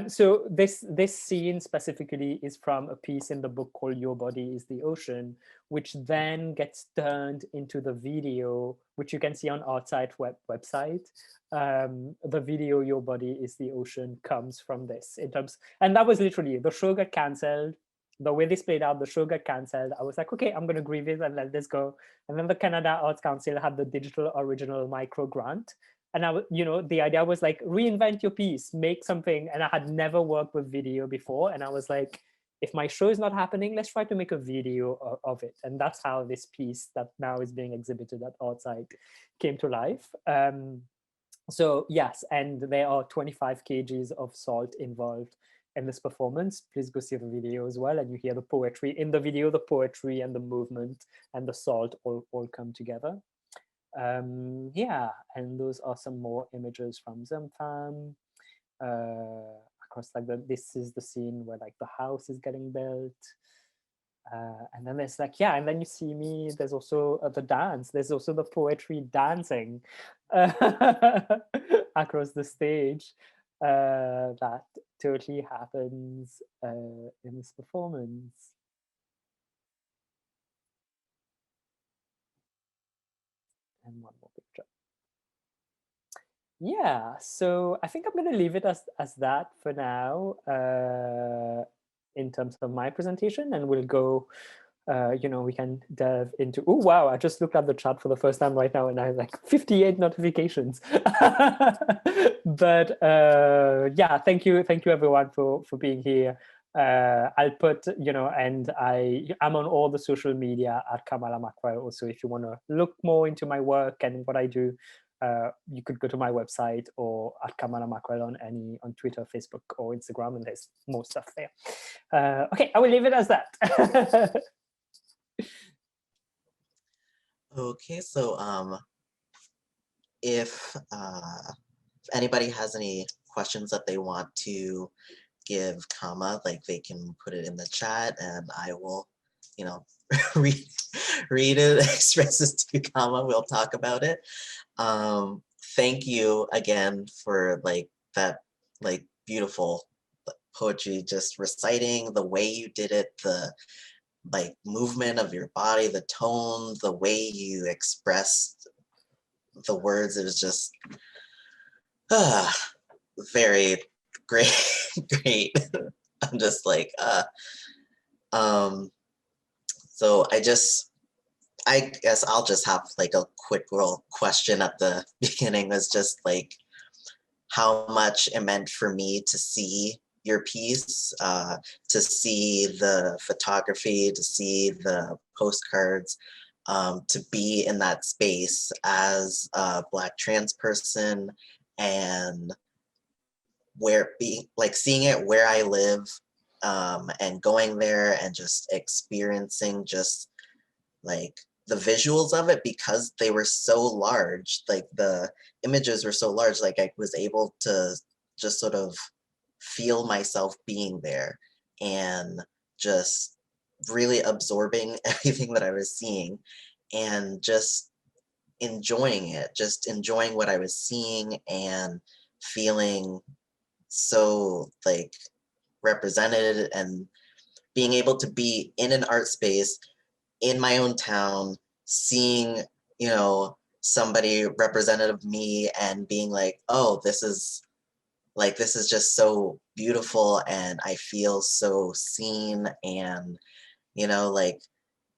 Speaker 3: So this scene specifically is from a piece in the book called Your Body is the Ocean, which then gets turned into the video, which you can see on Artsite website. The video Your Body is the Ocean comes from this and that was literally, the show got cancelled. The way this played out, the show got cancelled. I was like, okay, I'm going to grieve it and let this go. And then the Canada Arts Council had the digital original micro grant. And the idea was like, reinvent your piece, make something. And I had never worked with video before. And I was like, if my show is not happening, let's try to make a video of it. And that's how this piece that now is being exhibited at Artsite came to life. So yes, and there are 25 kgs of salt involved in this performance. Please go see the video as well, and you hear the poetry in the video. The poetry and the movement and the salt all come together. Yeah, and those are some more images from Zumfam. Across like this is the scene where like the house is getting built. And then there's like, yeah, and then you see me, there's also the dance, there's also the poetry dancing across the stage. That totally happens in this performance. And one more picture. Yeah, so I think I'm going to leave it as that for now in terms of my presentation, and we'll go we can delve into. Oh wow! I just looked at the chat for the first time right now, and I have like 58 notifications. But yeah, thank you everyone for being here. I'll put, and I'm on all the social media at Kamala Mackerel. Also, if you want to look more into my work and what I do, you could go to my website or at Kamala Mackerel on Twitter, Facebook, or Instagram, and there's more stuff there. Okay, I will leave it as that.
Speaker 2: Okay, so if anybody has any questions that they want to give Kama, like they can put it in the chat and I will, read it, express it to Kama, we'll talk about it. Thank you again for that beautiful poetry, just reciting the way you did it, the movement of your body, the tone, the way you expressed the words. It was just very great. Great. I'm just so I guess I'll just have a quick little question at the beginning. Was just how much it meant for me to see your piece, to see the photography, to see the postcards, to be in that space as a Black trans person, and seeing it where I live, and going there and just experiencing just the visuals of it, because they were so large, the images were so large, I was able to just sort of feel myself being there and just really absorbing everything that I was seeing and just enjoying it, just enjoying what I was seeing and feeling so represented, and being able to be in an art space in my own town, seeing, somebody representative of me and being oh, this is just so beautiful and I feel so seen, and,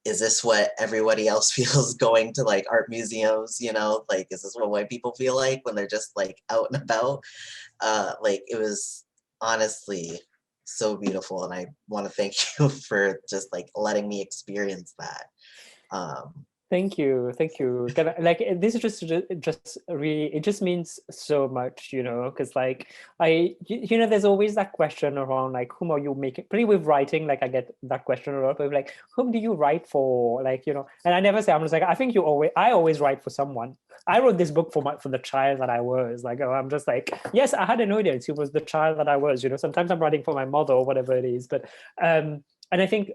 Speaker 2: is this what everybody else feels going to art museums, is this what white people feel like when they're just out and about? It was honestly so beautiful, and I want to thank you for just letting me experience that.
Speaker 3: Thank you. This is just really, it just means so much, because there's always that question around whom are you making, pretty with writing, I get that question a lot, but whom do you write for, and I never say, I'm just I think I always write for someone. I wrote this book for the child that I was, I'm just yes, I had an audience. It was the child that I was, sometimes I'm writing for my mother or whatever it is, but and I think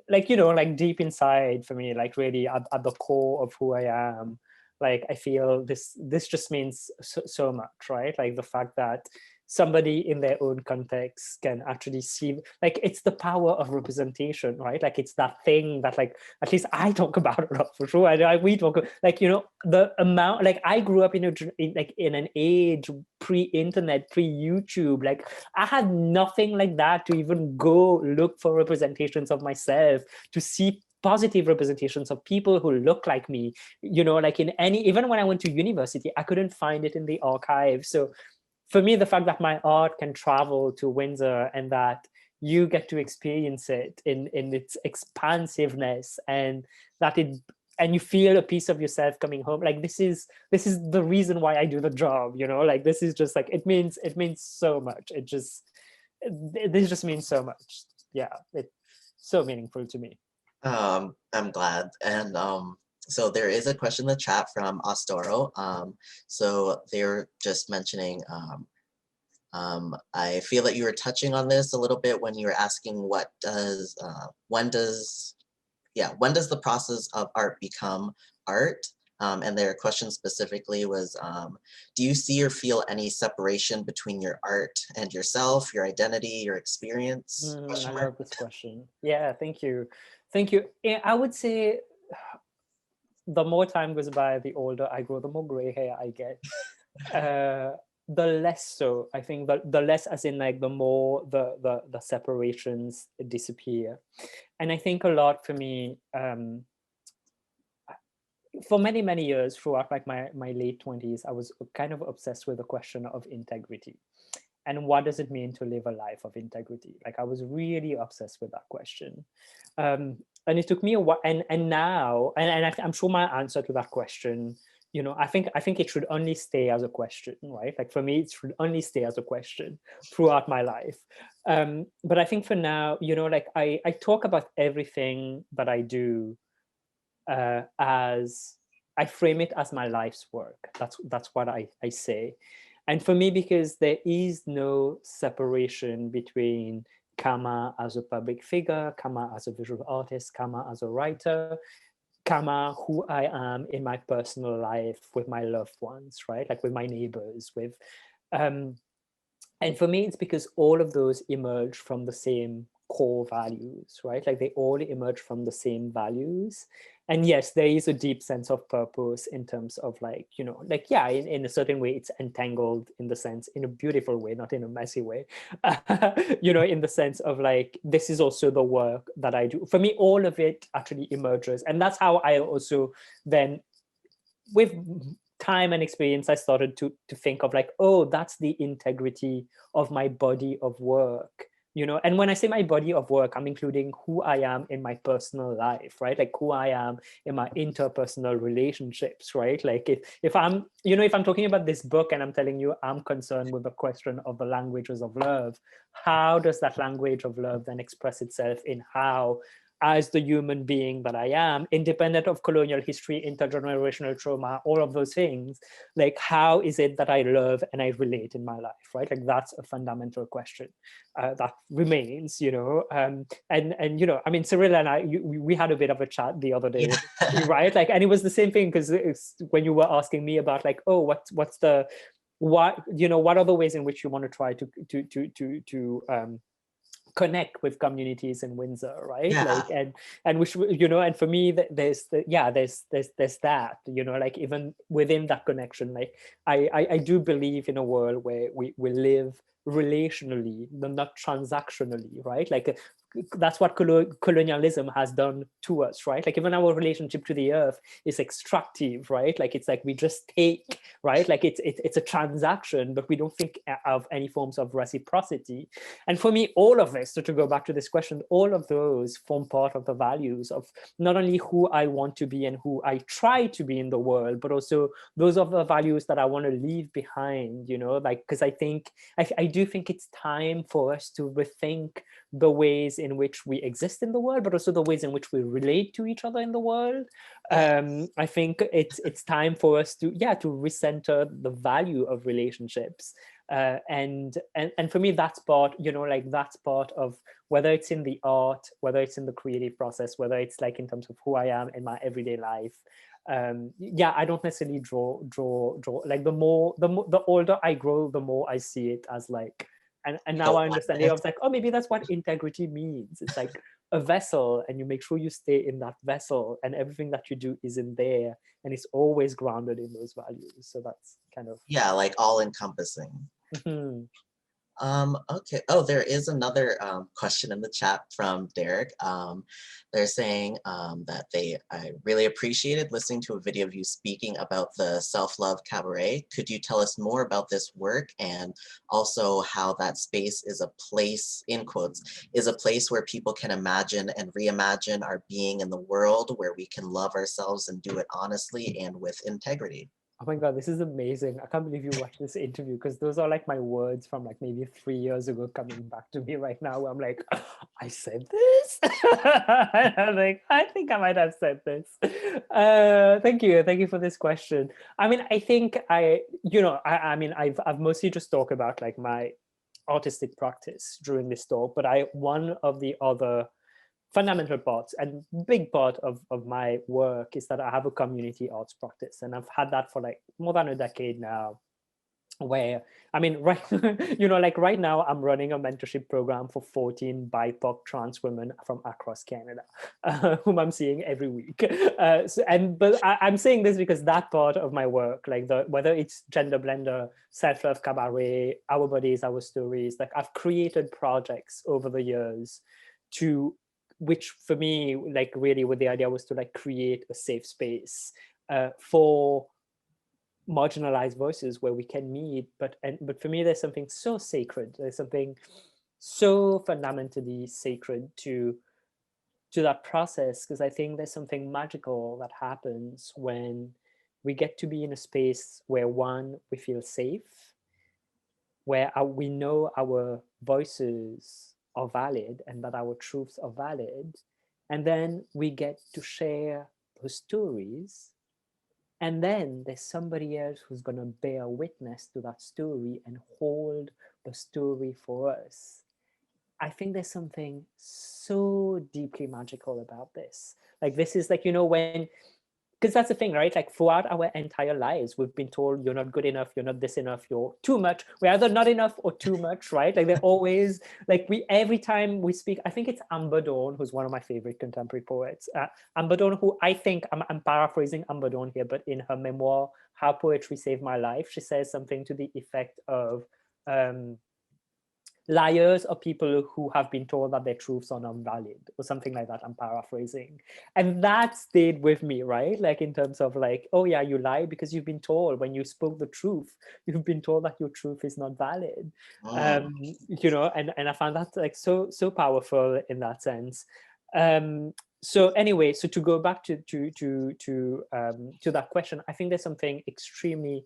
Speaker 3: deep inside for me, really at the core of who I am, I feel this just means so much, right? The fact that somebody in their own context can actually see, it's the power of representation, right? It's that thing that at least I talk about a lot, for sure. We talk the amount, I grew up in an age pre-internet, pre-YouTube, I had nothing like that to even go look for representations of myself, to see positive representations of people who look like me, even when I went to university, I couldn't find it in the archive. So for me, the fact that my art can travel to Windsor and that you get to experience it in its expansiveness, and that and you feel a piece of yourself coming home, this is the reason why I do the job, this is just it means so much. This just means so much. Yeah, it's so meaningful to me.
Speaker 2: I'm glad. And so there is a question in the chat from Ostoro. So they're just mentioning, I feel that you were touching on this a little bit when you were asking when does the process of art become art? And their question specifically was, do you see or feel any separation between your art and yourself, your identity, your experience?
Speaker 3: I love this question. Yeah, thank you. Thank you. Yeah, I would say the more time goes by, the older I grow, the more gray hair I get. the less so. I think the less, as in like the more the separations disappear. And I think a lot for me, for many years throughout like my late 20s, I was kind of obsessed with the question of integrity. And what does it mean to live a life of integrity? Like I was really obsessed with that question. And it took me a while, and now, I'm sure my answer to that question, you know, I think it should only stay as a question, right? Like for me, it should only stay as a question throughout my life. But I think for now, you know, like I talk about everything that I do as I frame it as my life's work. That's what I say. And for me, because there is no separation between Kama as a public figure, Kama as a visual artist, Kama as a writer, Kama who I am in my personal life with my loved ones, right? Like with my neighbors, with and for me, it's because all of those emerge from the same core values, right? Like they all emerge from the same values. And yes, there is a deep sense of purpose in terms of like, you know, like, yeah, in a certain way, it's entangled in the sense, in a beautiful way, not in a messy way, you know, in the sense of like, this is also the work that I do. For me, all of it actually emerges. And that's how I also then, with time and experience, I started to think of like, oh, that's the integrity of my body of work, you know. And when I say my body of work, I'm including who I am in my personal life, right? Like who I am in my interpersonal relationships, right? Like if I'm, you know, if I'm talking about this book and I'm telling you I'm concerned with the question of the languages of love, how does that language of love then express itself in how, as the human being that I am, independent of colonial history, intergenerational trauma, all of those things, like how is it that I love and I relate in my life, right? Like that's a fundamental question that remains, you know. And you know, I mean, Cyril and I, we had a bit of a chat the other day,
Speaker 2: Yeah.
Speaker 3: right? Like, and it was the same thing because when you were asking me about like, oh, what's the what, you know, what are the ways in which you want to try to connect with communities in Windsor, right?
Speaker 2: Yeah.
Speaker 3: Like, and which, you know, and for me, there's that, you know, like even within that connection, like I do believe in a world where we live relationally, not transactionally, right? Like that's what colonialism has done to us, right? Like even our relationship to the earth is extractive, right? Like it's like we just take, right? Like it's a transaction, but we don't think of any forms of reciprocity. And for me, all of this, so to go back to this question, all of those form part of the values of not only who I want to be and who I try to be in the world, but also those are the values that I want to leave behind, you know, like, because I think, I do think it's time for us to rethink the ways in which we exist in the world, but also the ways in which we relate to each other in the world. I think it's time for us to recenter the value of relationships. And for me, that's part, you know, like that's part of whether it's in the art, whether it's in the creative process, whether it's like in terms of who I am in my everyday life. I don't necessarily draw like the older I grow, the more I see it as like, and now I understand it. I was like, oh, maybe that's what integrity means. It's like a vessel, and you make sure you stay in that vessel, and everything that you do is in there, and it's always grounded in those values. So that's kind of,
Speaker 2: Yeah, like all encompassing. Okay. Oh, there is another question in the chat from Derek. They're saying that I really appreciated listening to a video of you speaking about the Self-Love Cabaret. Could you tell us more about this work, and also how that space is a place, in quotes, is a place where people can imagine and reimagine our being in the world, where we can love ourselves and do it honestly and with integrity?
Speaker 3: oh my God, this is amazing. I can't believe you watched this interview, because those are like my words from like maybe 3 years ago coming back to me right now. Where I'm like, I said this. I'm like, I think I might have said this. Thank you. Thank you for this question. I mean, I think I mean, I've mostly just talked about like my artistic practice during this talk, but one of the other fundamental parts and big part of my work is that I have a community arts practice, and I've had that for like more than a decade now. where, I mean, right, like right now I'm running a mentorship program for 14 BIPOC trans women from across Canada, whom I'm seeing every week. But I'm saying this because that part of my work, like whether it's Gender Blender, Self-Love Cabaret, Our Bodies, Our Stories, like I've created projects over the years which for me, like really what the idea was to like create a safe space for marginalized voices where we can meet, but for me there's something so sacred, there's something so fundamentally sacred to that process, because I think there's something magical that happens when we get to be in a space where, one, we feel safe, where we know our voices are valid and that our truths are valid, and then we get to share those stories. And then there's somebody else who's going to bear witness to that story and hold the story for us. I think there's something so deeply magical about this. Like, this is like, when, because that's the thing, right? Like throughout our entire lives, we've been told you're not good enough, you're not this enough, you're too much. We're either not enough or too much, right? Like they're always like, every time we speak, I think it's Amber Dawn, who's one of my favorite contemporary poets. Amber Dawn, who I think, I'm paraphrasing Amber Dawn here, but in her memoir, How Poetry Saved My Life, she says something to the effect of, liars are people who have been told that their truths are not valid, or something like that. I'm paraphrasing. And that stayed with me, right? Like in terms of like, oh yeah, you lie because you've been told, when you spoke the truth, you've been told that your truth is not valid. And I found that like so powerful in that sense. So anyway, so to go back to that question, I think there's something extremely,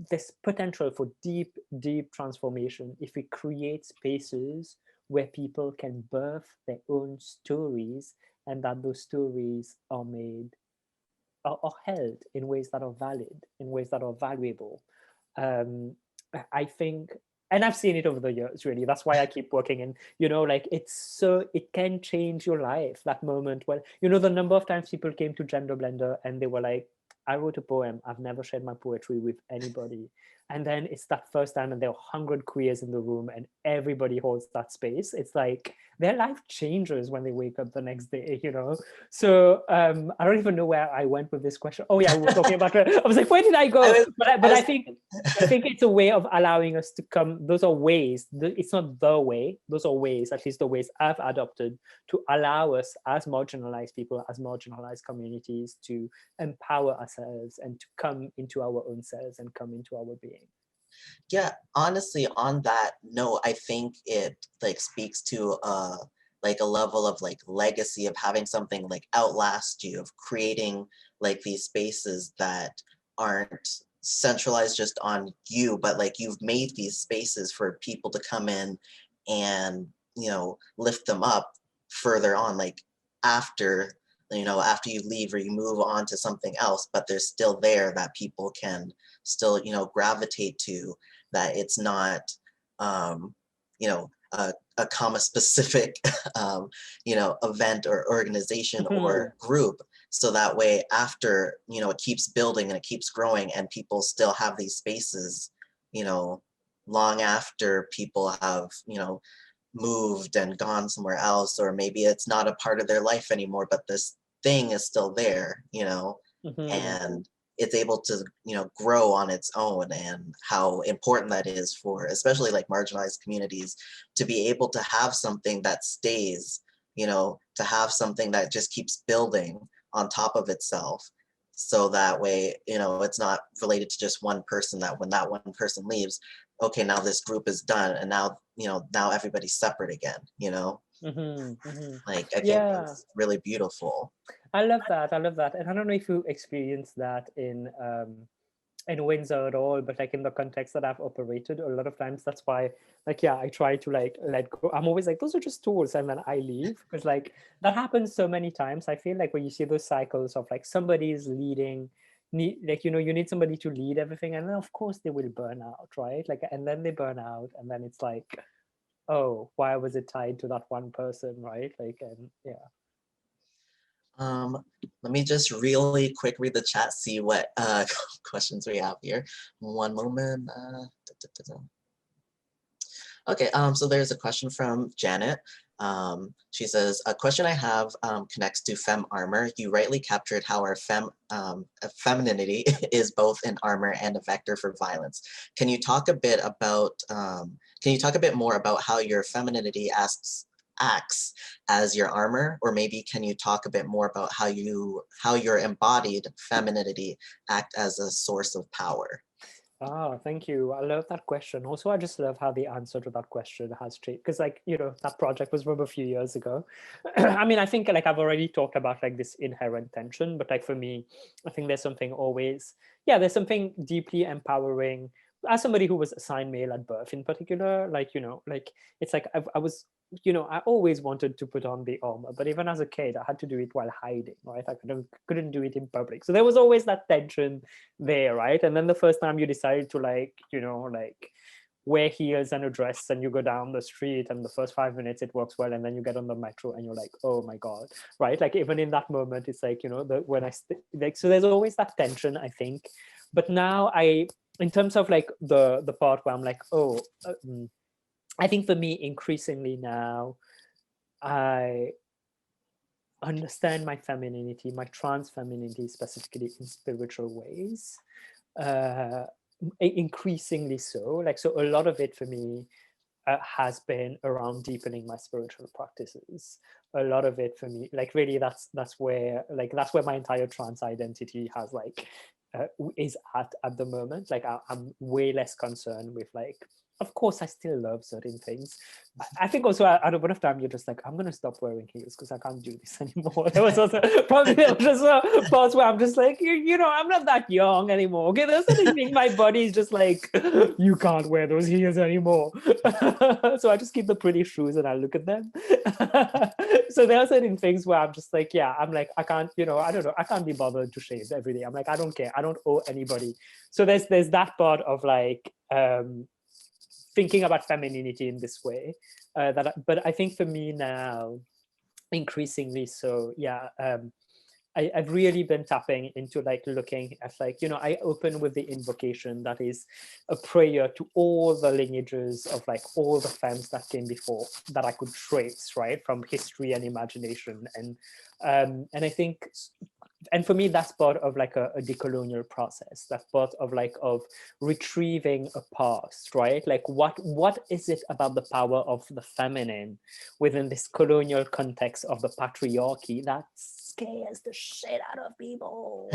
Speaker 3: this potential for deep transformation if we create spaces where people can birth their own stories, and that those stories are held in ways that are valid, in ways that are valuable. I think, and I've seen it over the years, really. That's why I keep working. And, like it can change your life, that moment when, the number of times people came to Gender Blender and they were like, I wrote a poem, I've never shared my poetry with anybody. And then it's that first time and there are 100 queers in the room and everybody holds that space. It's like their life changes when they wake up the next day, So I don't even know where I went with this question. Oh yeah, we were talking about I was like, where did I go? I think it's a way of allowing us to come. Those are ways. It's not the way. Those are ways, at least the ways I've adopted, to allow us as marginalized people, as marginalized communities, to empower ourselves and to come into our own selves and come into our being.
Speaker 2: Yeah, honestly, on that note, I think it like speaks to like a level of like legacy of having something like outlast you, of creating like these spaces that aren't centralized just on you, but like you've made these spaces for people to come in and, lift them up further on, like after, after you leave or you move on to something else, but they're still there that people can still, gravitate to, that it's not, a comma specific, event or organization or group. So that way after, it keeps building and it keeps growing and people still have these spaces, long after people have, moved and gone somewhere else, or maybe it's not a part of their life anymore, but this thing is still there, and it's able to, grow on its own, and how important that is for especially like marginalized communities to be able to have something that stays, to have something that just keeps building on top of itself. So that way, it's not related to just one person, that when that one person leaves, okay, now this group is done and now, now everybody's separate again, like I think that's really beautiful.
Speaker 3: I love that. And I don't know if you experienced that in Windsor at all, but like in the context that I've operated, a lot of times that's why, like, yeah, I try to like let go. I'm always like, those are just tools, and then I leave, because like that happens so many times. I feel like when you see those cycles of like somebody's leading, like, you need somebody to lead everything, and then of course they will burn out, right? Like, and then they burn out, and then it's like, oh, why was it tied to that one person, right? Like, and yeah.
Speaker 2: Let me just really quick read the chat, see what questions we have here. One moment. Okay, so there's a question from Janet. She says, a question I have connects to fem armor. You rightly captured how our femininity is both an armor and a vector for violence. Can you talk a bit more about how your femininity acts as your armor? Or maybe can you talk a bit more about how your embodied femininity act as a source of power?
Speaker 3: Oh, thank you. I love that question. Also, I just love how the answer to that question has changed, because like, you know, that project was from a few years ago. I mean, I think like I've already talked about like this inherent tension, but like for me, I think there's something always, yeah, there's something deeply empowering as somebody who was assigned male at birth in particular, like, you know, like it's like I was, you know, I always wanted to put on the armor, but even as a kid, I had to do it while hiding, right? I couldn't do it in public. So there was always that tension there, right? And then the first time you decide to like, you know, like wear heels and a dress and you go down the street and the first 5 minutes it works well, and then you get on the metro and you're like, oh my God, right? Like even in that moment, it's like, you know, when I like, so there's always that tension, I think. But now in terms of like the part where I'm like, oh, I think for me, increasingly now, I understand my femininity, my trans femininity, specifically in spiritual ways, increasingly so. Like, so a lot of it for me has been around deepening my spiritual practices. A lot of it for me, like really, that's where my entire trans identity has like is at the moment. Like I'm way less concerned with like, of course I still love certain things. I think also at a point of time you're just like, I'm gonna stop wearing heels because I can't do this anymore. There was also probably just a pause where I'm just like, you know, I'm not that young anymore. Okay, there's certain thing my body is just like, you can't wear those heels anymore. So I just keep the pretty shoes and I look at them. So there are certain things where I'm just like, yeah, I'm like, I can't, you know, I don't know, I can't be bothered to shave every day. I'm like, I don't care, I don't owe anybody. So there's that part of like thinking about femininity in this way. But I think for me now, increasingly so, yeah, I've really been tapping into like looking at like, you know, I open with the invocation that is a prayer to all the lineages of like all the femmes that came before that I could trace, right, from history and imagination. And I think, and for me, that's part of like a decolonial process. That's part of like of retrieving a past, right? Like what is it about the power of the feminine within this colonial context of the patriarchy that scares the shit out of people?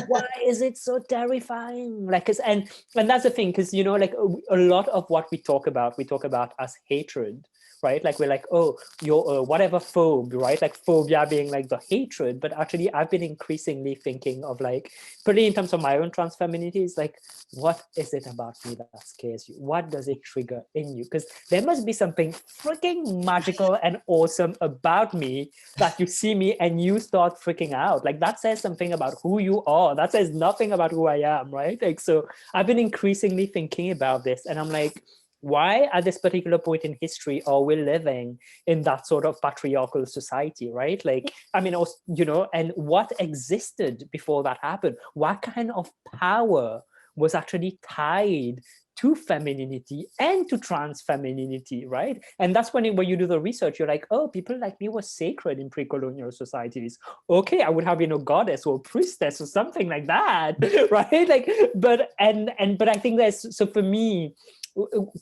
Speaker 3: Why is it so terrifying? Like, and that's the thing, because, you know, like a lot of what we talk about as hatred, right? Like we're like, oh, you're whatever phobe, right? Like phobia being like the hatred. But actually, I've been increasingly thinking of like, particularly in terms of my own trans femininity, is like, what is it about me that scares you? What does it trigger in you? Because there must be something freaking magical and awesome about me that you see me and you start freaking out. Like that says something about who you are. That says nothing about who I am, right? Like, so I've been increasingly thinking about this, and I'm like, why at this particular point in history are we living in that sort of patriarchal society, right? Like, I mean, also, you know, and what existed before that happened? What kind of power was actually tied to femininity and to trans femininity, right? And that's when you do the research, you're like, oh, people like me were sacred in pre-colonial societies. Okay, I would have been a goddess or a priestess or something like that, right? Like, but I think that's, so for me,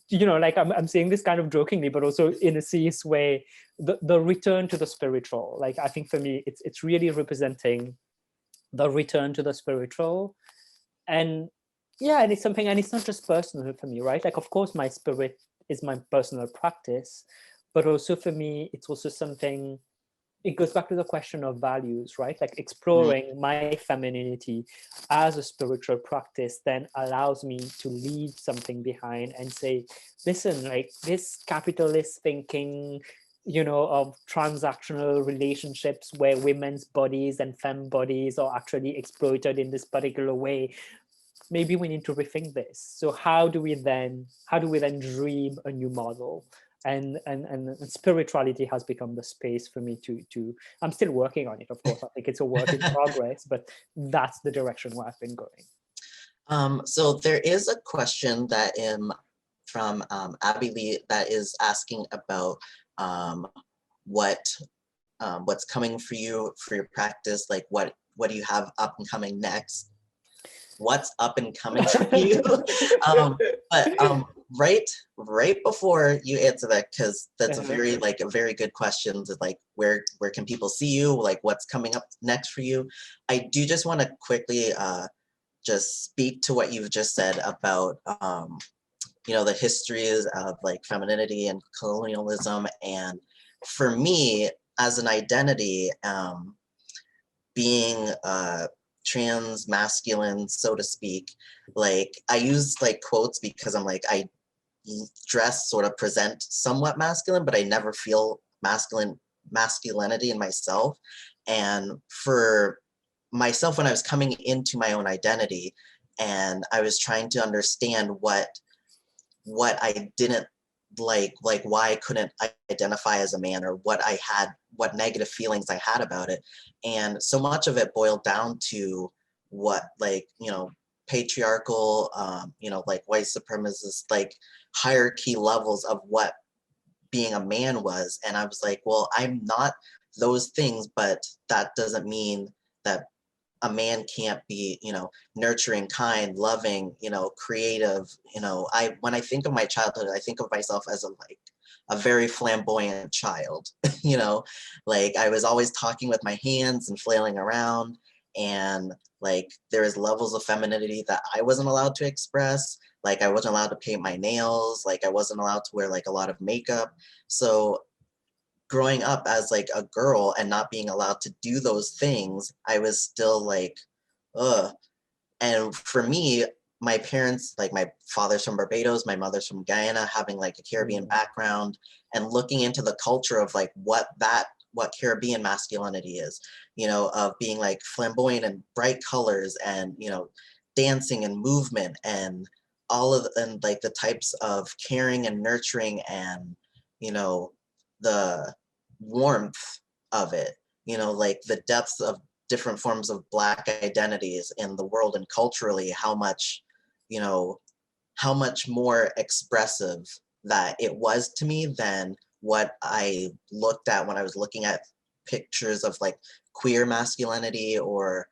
Speaker 3: you know, like I'm saying this kind of jokingly, but also in a serious way, the return to the spiritual. Like, I think for me, it's really representing the return to the spiritual. And yeah, and it's something, and it's not just personal for me, right? Like, of course, my spirit is my personal practice, but also for me, it's also something, it goes back to the question of values, right? Like exploring my femininity as a spiritual practice then allows me to leave something behind and say, listen, like this capitalist thinking, you know, of transactional relationships where women's bodies and femme bodies are actually exploited in this particular way, maybe we need to rethink this. So how do we then dream a new model? and spirituality has become the space for me to I'm still working on it, of course. I think it's a work in progress, but that's the direction where I've been going.
Speaker 2: So there is a question that from Abby Lee that is asking about what's coming for you for your practice, like what do you have up and coming next? What's up and coming for you? But right before you answer that, because that's a very good question. Like where can people see you? Like what's coming up next for you? I do just want to quickly just speak to what you've just said about the histories of like femininity and colonialism. And for me as an identity, being trans masculine, so to speak, like I use like quotes because I'm like, I dress sort of present somewhat masculine, but I never feel masculinity in myself. And for myself, when I was coming into my own identity and I was trying to understand what I didn't like why I couldn't identify as a man, or what negative feelings I had about it. And so much of it boiled down to what, like, patriarchal, like white supremacist, like hierarchy levels of what being a man was. And I was like, well, I'm not those things, but that doesn't mean that a man can't be, nurturing, kind, loving, creative. When I think of my childhood, I think of myself as a very flamboyant child. Like I was always talking with my hands and flailing around, and like there is levels of femininity that I wasn't allowed to express. Like I wasn't allowed to paint my nails. Like I wasn't allowed to wear like a lot of makeup. So growing up as like a girl and not being allowed to do those things, I was still like, ugh. And for me, my parents, like my father's from Barbados, my mother's from Guyana, having like a Caribbean background and looking into the culture of like what Caribbean masculinity is, of being like flamboyant and bright colors and, dancing and movement and and like the types of caring and nurturing and, the warmth of it, like the depths of different forms of Black identities in the world, and culturally how much more expressive that it was to me than what I looked at when I was looking at pictures of like queer masculinity or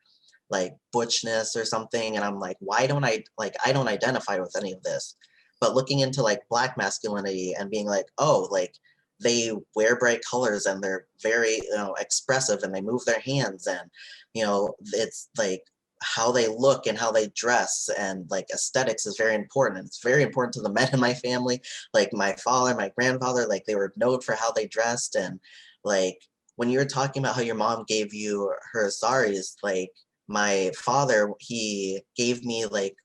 Speaker 2: like butchness or something. And I'm like, why don't I don't identify with any of this? But looking into like Black masculinity and being like, oh, like they wear bright colors and they're very, expressive, and they move their hands, and, it's like how they look and how they dress, and like aesthetics is very important. And it's very important to the men in my family. Like my father, my grandfather, like they were known for how they dressed. And like when you were talking about how your mom gave you her saris, like my father, he gave me like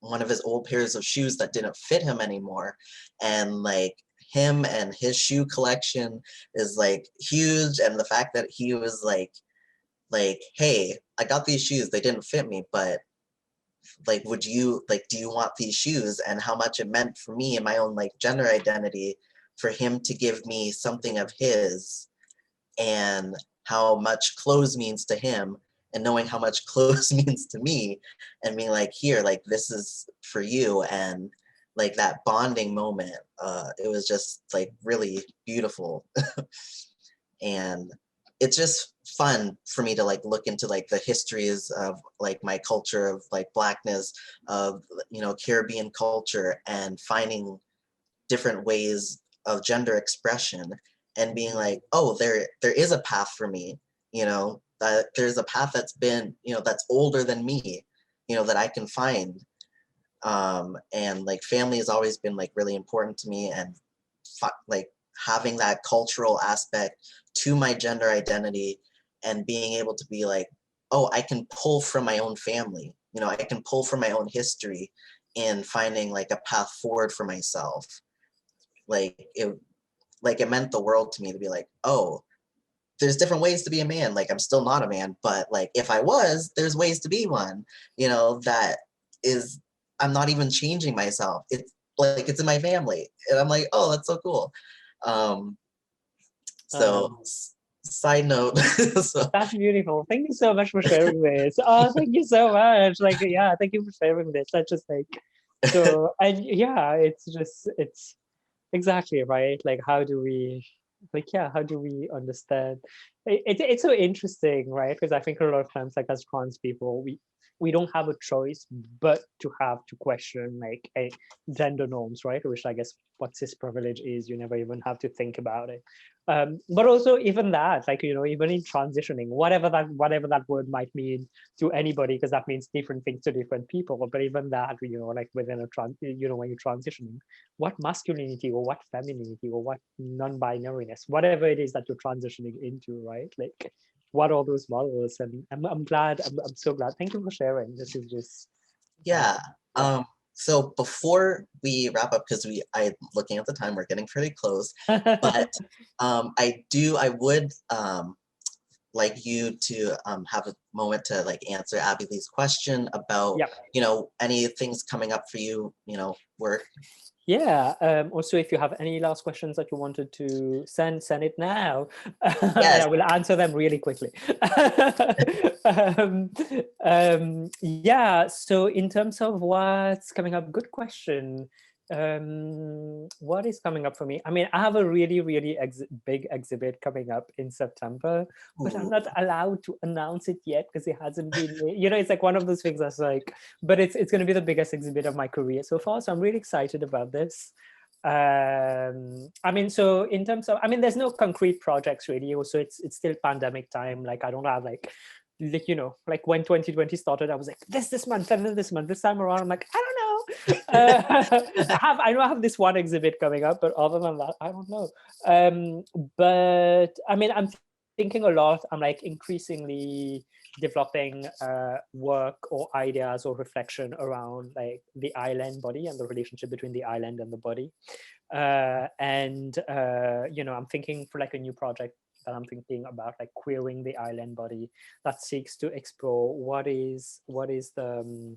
Speaker 2: one of his old pairs of shoes that didn't fit him anymore. And like him and his shoe collection is like huge. And the fact that he was like, hey, I got these shoes, they didn't fit me, but like, do you want these shoes? And how much it meant for me and my own like gender identity for him to give me something of his, and how much clothes means to him, and knowing how much clothes means to me, and being like, here, like this is for you. And like that bonding moment, it was just like really beautiful. And it's just fun for me to like look into like the histories of like my culture of like Blackness, of Caribbean culture, and finding different ways of gender expression, and being like, oh, there is a path for me, that there's a path that's been, that's older than me, that I can find. And like family has always been like really important to me, and like having that cultural aspect to my gender identity, and being able to be like, oh, I can pull from my own family, I can pull from my own history in finding like a path forward for myself. Like it meant the world to me to be like, oh, there's different ways to be a man. Like I'm still not a man, but like if I was, there's ways to be one, that is, I'm not even changing myself. It's like it's in my family. And I'm like, oh, that's so cool. So side note. So,
Speaker 3: That's beautiful. Thank you so much for sharing this. Oh, thank you so much. Like, yeah, thank you for sharing this. That's just like, so, and yeah, it's exactly right. Like, how do we, like, yeah, how do we understand? It's so interesting, right? Because I think a lot of times, like as trans people, we don't have a choice but to have to question like gender norms, right? Which I guess what cis privilege is. You never even have to think about it. But also even that, like, you know, even in transitioning, whatever that word might mean to anybody, because that means different things to different people. But even that, you know, like within a you know, when you're transitioning, what masculinity or what femininity or what non-binariness, whatever it is that you're transitioning into, right? Like, what are those models? And I'm glad. I'm so glad. Thank you for sharing. This is just
Speaker 2: yeah.
Speaker 3: yeah.
Speaker 2: So before we wrap up, because I looking at the time, we're getting pretty close. But I would like you to have a moment to like answer Abby Lee's question about,
Speaker 3: Yeah.
Speaker 2: you know, any things coming up for you, you know, work.
Speaker 3: Yeah. Also, if you have any last questions that you wanted to send it now, and
Speaker 2: Yes.
Speaker 3: I will answer them really quickly. Yeah. So, in terms of what's coming up, good question. What is coming up for me? I mean, I have a really, really big exhibit coming up in September, but I'm
Speaker 2: Ooh.
Speaker 3: not allowed to announce it yet because it hasn't been. You know, it's like one of those things that's like, but it's going to be the biggest exhibit of my career so far. So I'm really excited about this. I mean, so in terms of, I mean, there's no concrete projects really. Also, it's still pandemic time. Like I don't have like you know, like when 2020 started, I was like this month and then this month. This time around, I'm like, I don't know. I know I have this one exhibit coming up, but other than that, I don't know. But I mean, I'm thinking a lot. I'm like increasingly developing work or ideas or reflection around like the island body and the relationship between the island and the body. You know, I'm thinking for like a new project that I'm thinking about, like queering the island body, that seeks to explore what is the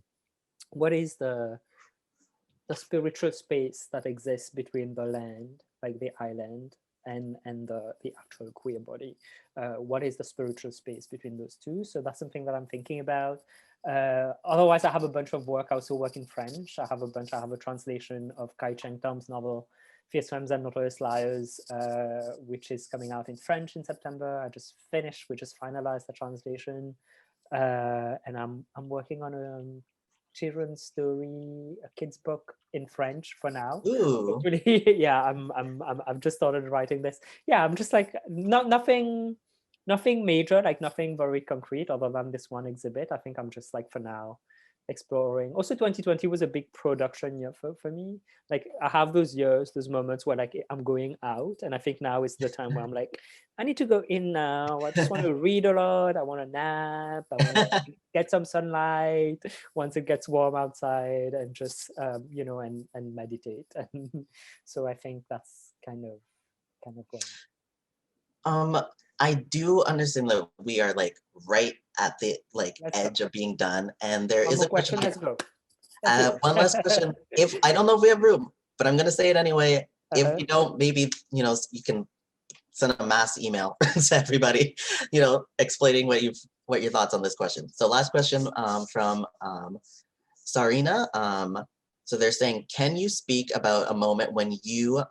Speaker 3: spiritual space that exists between the land, like the island, and the actual queer body. What is the spiritual space between those two? So that's something that I'm thinking about. Otherwise, I have a bunch of work. I also work in French. I have a translation of Kai Cheng Thom's novel Fierce Femmes and Notorious Liars, which is coming out in French in September. We just finalized the translation. And I'm working on a children's story, a kid's book in French for now.
Speaker 2: Ooh.
Speaker 3: Hopefully, yeah, I've just started writing this. Yeah, I'm just like nothing major, like nothing very concrete other than this one exhibit. I think I'm just like for now exploring. Also 2020 was a big production year for me. Like I have those years, those moments where like I'm going out, and I think now is the time where I'm like, I need to go in now. I just want to read a lot. I want to nap. I want to get some sunlight once it gets warm outside, and just you know, and meditate. And so I think that's kind of going.
Speaker 2: I do understand that we are like right at the like
Speaker 3: Let's
Speaker 2: edge
Speaker 3: go.
Speaker 2: of being done, and there
Speaker 3: One
Speaker 2: is
Speaker 3: more
Speaker 2: a question.
Speaker 3: question. Let's go.
Speaker 2: One last question. If I don't know if we have room, but I'm gonna say it anyway. If
Speaker 3: Uh-huh.
Speaker 2: we don't, maybe you know you can send a mass email to everybody, you know, explaining what your thoughts on this question. So last question from Sarina. So they're saying, can you speak about a moment when you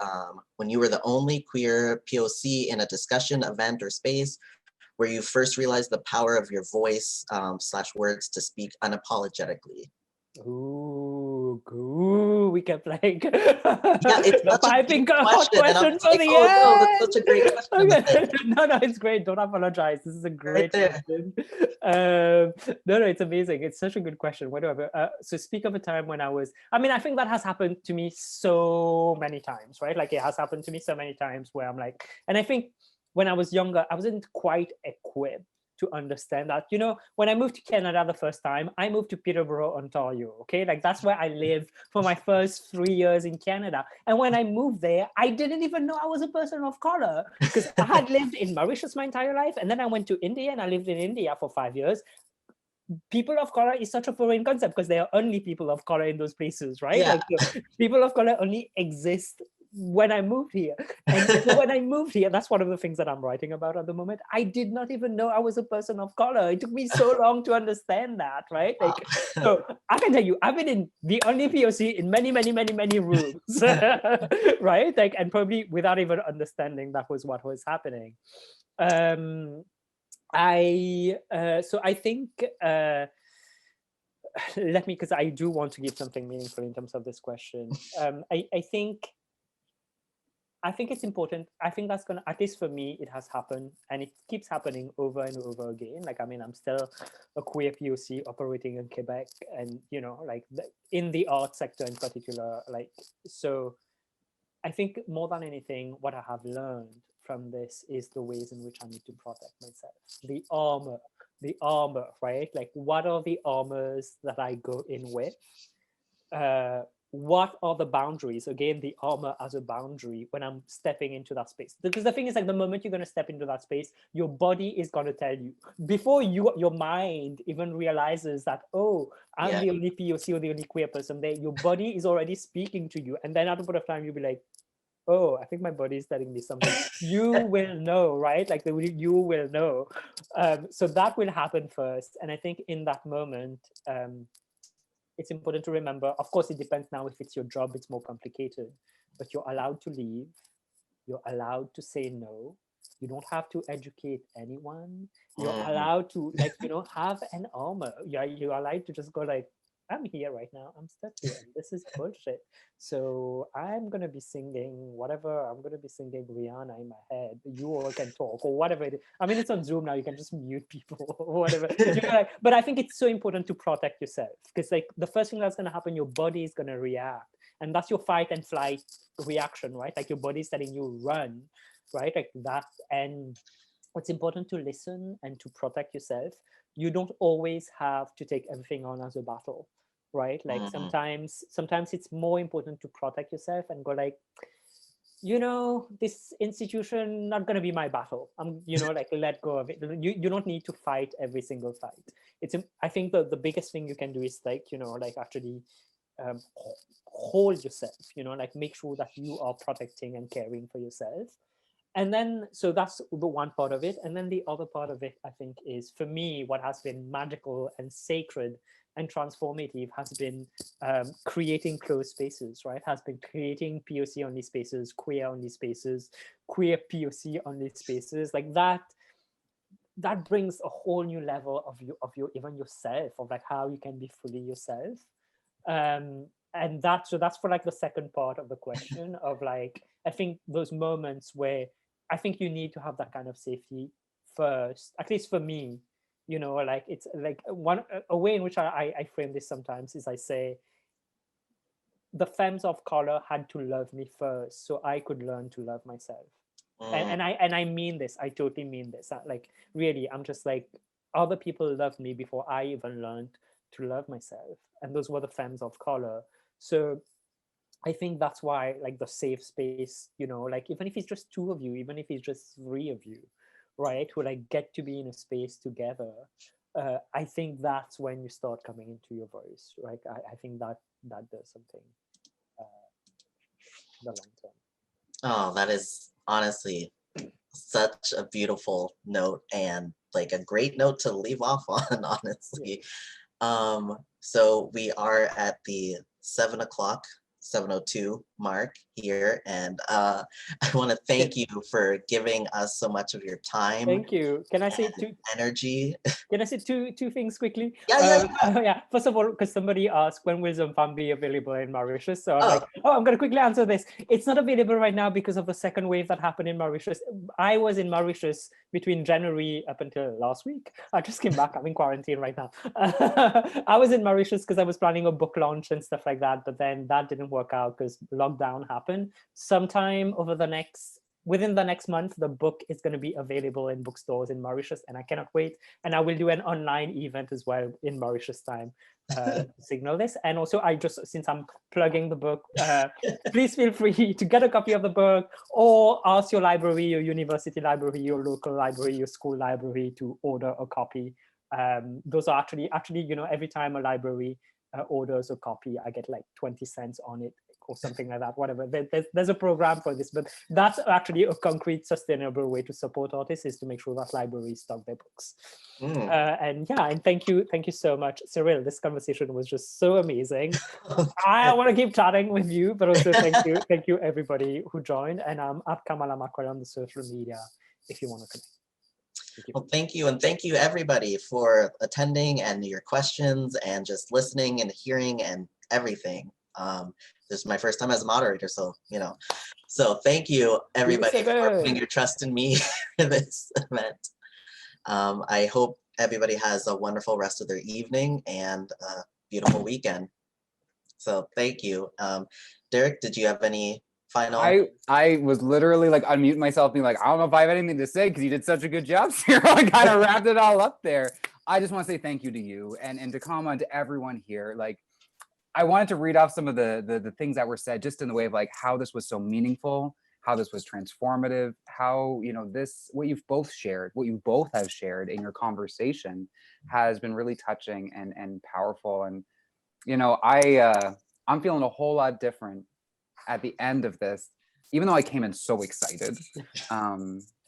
Speaker 2: were the only queer POC in a discussion, event, or space where you first realized the power of your voice / words to speak unapologetically?
Speaker 3: Ooh, we kept like
Speaker 2: Yeah, it's
Speaker 3: the
Speaker 2: such a
Speaker 3: piping
Speaker 2: deep
Speaker 3: hot
Speaker 2: question, and I'm
Speaker 3: question for
Speaker 2: like,
Speaker 3: the
Speaker 2: oh no, that's
Speaker 3: end.
Speaker 2: such a great question.
Speaker 3: Okay. No, it's great. Don't apologize. This is a
Speaker 2: Right
Speaker 3: great
Speaker 2: there.
Speaker 3: question. No, it's amazing. It's such a good question. Whatever. So speak of a time when I mean, I think that has happened to me so many times, right? Like it has happened to me so many times where I'm like, and I think when I was younger, I wasn't quite equipped to understand that. You know, when I moved to Canada the first time, I moved to Peterborough, Ontario. Okay, like that's where I lived for my first 3 years in Canada. And when I moved there, I didn't even know I was a person of color because I had lived in Mauritius my entire life, and then I went to India and I lived in India for 5 years. people of color is such a foreign concept because there are only people of color in those places, right?
Speaker 2: Yeah.
Speaker 3: Like people of color only exist when I moved here. And so when I moved here, that's one of the things that I'm writing about at the moment. I did not even know I was a person of color. It took me so long to understand that, right? Like, so I can tell you, I've been in the only POC in many, many, many, many rooms, right? Like, and probably without even understanding that was what was happening. So I think, let me, because I do want to give something meaningful in terms of this question. I think it's important. I think that's gonna, at least for me, it has happened and it keeps happening over and over again. Like, I mean, I'm still a queer POC operating in Quebec and, you know, like in the art sector in particular, like, so I think more than anything, what I have learned from this is the ways in which I need to protect myself. The armor, right? Like, what are the armors that I go in with? What are the boundaries? Again, the armor as a boundary when I'm stepping into that space. Because the thing is, like, the moment you're going to step into that space, your body is going to tell you before your mind even realizes that, oh, I'm the only POC or the only queer person there. Your body is already speaking to you, and then at a point of time, you'll be like, oh, I think my body is telling me something. You will know, right? Like you will know. So that will happen first, and I think in that moment. It's important to remember, of course, it depends now if it's your job, it's more complicated, but you're allowed to leave. You're allowed to say no. You don't have to educate anyone. You're allowed to, like, you know, have an armor. You're allowed to just go like, I'm here right now. I'm stuck here. This is bullshit. So I'm going to be singing whatever. I'm going to be singing Rihanna in my head. You all can talk or whatever it is. I mean, it's on Zoom now. You can just mute people or whatever. But I think it's so important to protect yourself because, like, the first thing that's going to happen, your body is going to react. And that's your fight and flight reaction, right? Like your body's telling you run, right? Like that. And it's important to listen and to protect yourself. You don't always have to take everything on as a battle, right? Like sometimes it's more important to protect yourself and go like, you know, this institution not going to be my battle. I'm, you know, like let go of it. You don't need to fight every single fight. I think the biggest thing you can do is like, you know, like actually hold yourself, you know, like make sure that you are protecting and caring for yourself. And then, so that's the one part of it. And then the other part of it, I think, is for me, what has been magical and sacred and transformative has been creating closed spaces, right? Has been creating POC only spaces, queer only spaces, queer POC only spaces, like that. That brings a whole new level of your even yourself, of like how you can be fully yourself. And that's for like the second part of the question of like, I think those moments where I think you need to have that kind of safety first, at least for me, you know, like it's like a way in which I frame this sometimes is I say the femmes of color had to love me first so I could learn to love myself. And I mean this, I totally mean this. Like really, I'm just like, other people loved me before I even learned to love myself. And those were the femmes of color. So I think that's why like the safe space, you know, like even if it's just two of you, even if it's just three of you, right, who like get to be in a space together, I think that's when you start coming into your voice, right? I think that does something in the long term.
Speaker 2: Oh, that is honestly such a beautiful note and like a great note to leave off on, honestly. So we are at the 7 o'clock, 7:02 mark here, and I want to thank you for giving us so much of your time.
Speaker 3: Thank you. Can I say two
Speaker 2: energy?
Speaker 3: Can I say two things quickly?
Speaker 2: Yeah.
Speaker 3: Yeah. First of all, because somebody asked when will Zoom be available in Mauritius, so I'm like, I'm going to quickly answer this. It's not available right now because of the second wave that happened in Mauritius. I was in Mauritius between January up until last week. I just came back. I'm in quarantine right now. I was in Mauritius because I was planning a book launch and stuff like that, but then that didn't work out because lockdown happened. Sometime within the next month, the book is going to be available in bookstores in Mauritius, and I cannot wait. And I will do an online event as well in Mauritius time to signal this. And also, since I'm plugging the book, please feel free to get a copy of the book or ask your library, your university library, your local library, your school library to order a copy. those are actually, every time a library orders a copy, I get like 20 cents on it or something like that, whatever. There's a program for this, but that's actually a concrete, sustainable way to support artists, is to make sure that libraries stock their books. And thank you so much, Cyril. This conversation was just so amazing. I want to keep chatting with you, but also thank you everybody who joined. And I'm at Kamala Mackerel on the social media if you want to connect.
Speaker 2: Well, thank you. And thank you everybody for attending and your questions and just listening and hearing and everything. This is my first time as a moderator, so, so thank you everybody for putting your trust in me for this event. I hope everybody has a wonderful rest of their evening and a beautiful weekend. So thank you. Derek, did you have any final?
Speaker 1: I was literally like unmuting myself, being like, I don't know if I have anything to say because you did such a good job, Cyril. I kind of wrapped it all up there. I just want to say thank you to you and to Kama and to everyone here. Like, I wanted to read off some of the things that were said, just in the way of like how this was so meaningful, how this was transformative, how, what you've both shared, what you both have shared in your conversation has been really touching and powerful. And, I'm feeling a whole lot different at the end of this, even though I came in so excited.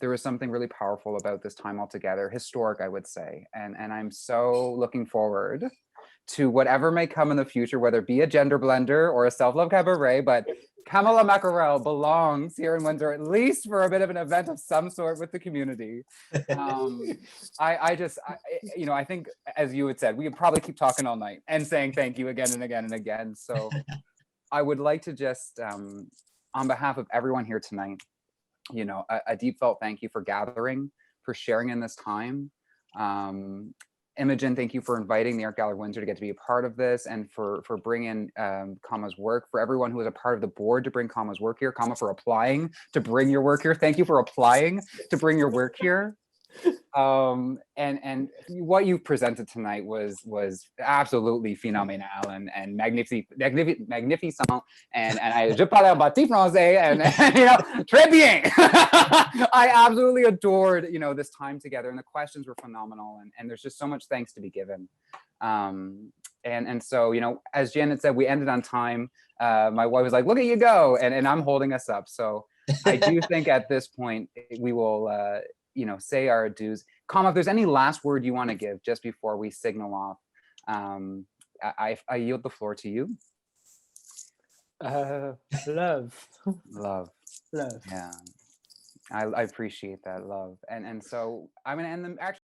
Speaker 1: There was something really powerful about this time altogether, historic, I would say. And I'm so looking forward to whatever may come in the future, whether it be a gender blender or a self-love cabaret, but Kamala Mackerel belongs here in Windsor, at least for a bit of an event of some sort with the community. I think, as you had said, we could probably keep talking all night and saying thank you again and again and again. So I would like to just, on behalf of everyone here tonight, a deep felt thank you for gathering, for sharing in this time. Imogen, thank you for inviting the Art Gallery of Windsor to get to be a part of this, and for bringing Kama's work, for everyone who was a part of the board to bring Kama's work here, Kama for applying to bring your work here. Thank you for applying to bring your work here. And what you presented tonight was absolutely phenomenal and magnificent, and je parle un petit français and très bien. I absolutely adored this time together, and the questions were phenomenal, and there's just so much thanks to be given. And so as Janet said, we ended on time. My wife was like, look at you go, and I'm holding us up. So I do think at this point we will say our adieus. Kama, if there's any last word you want to give just before we signal off, I yield the floor to you.
Speaker 3: Love.
Speaker 1: Yeah, I appreciate that, love. And so I'm going to end them actually.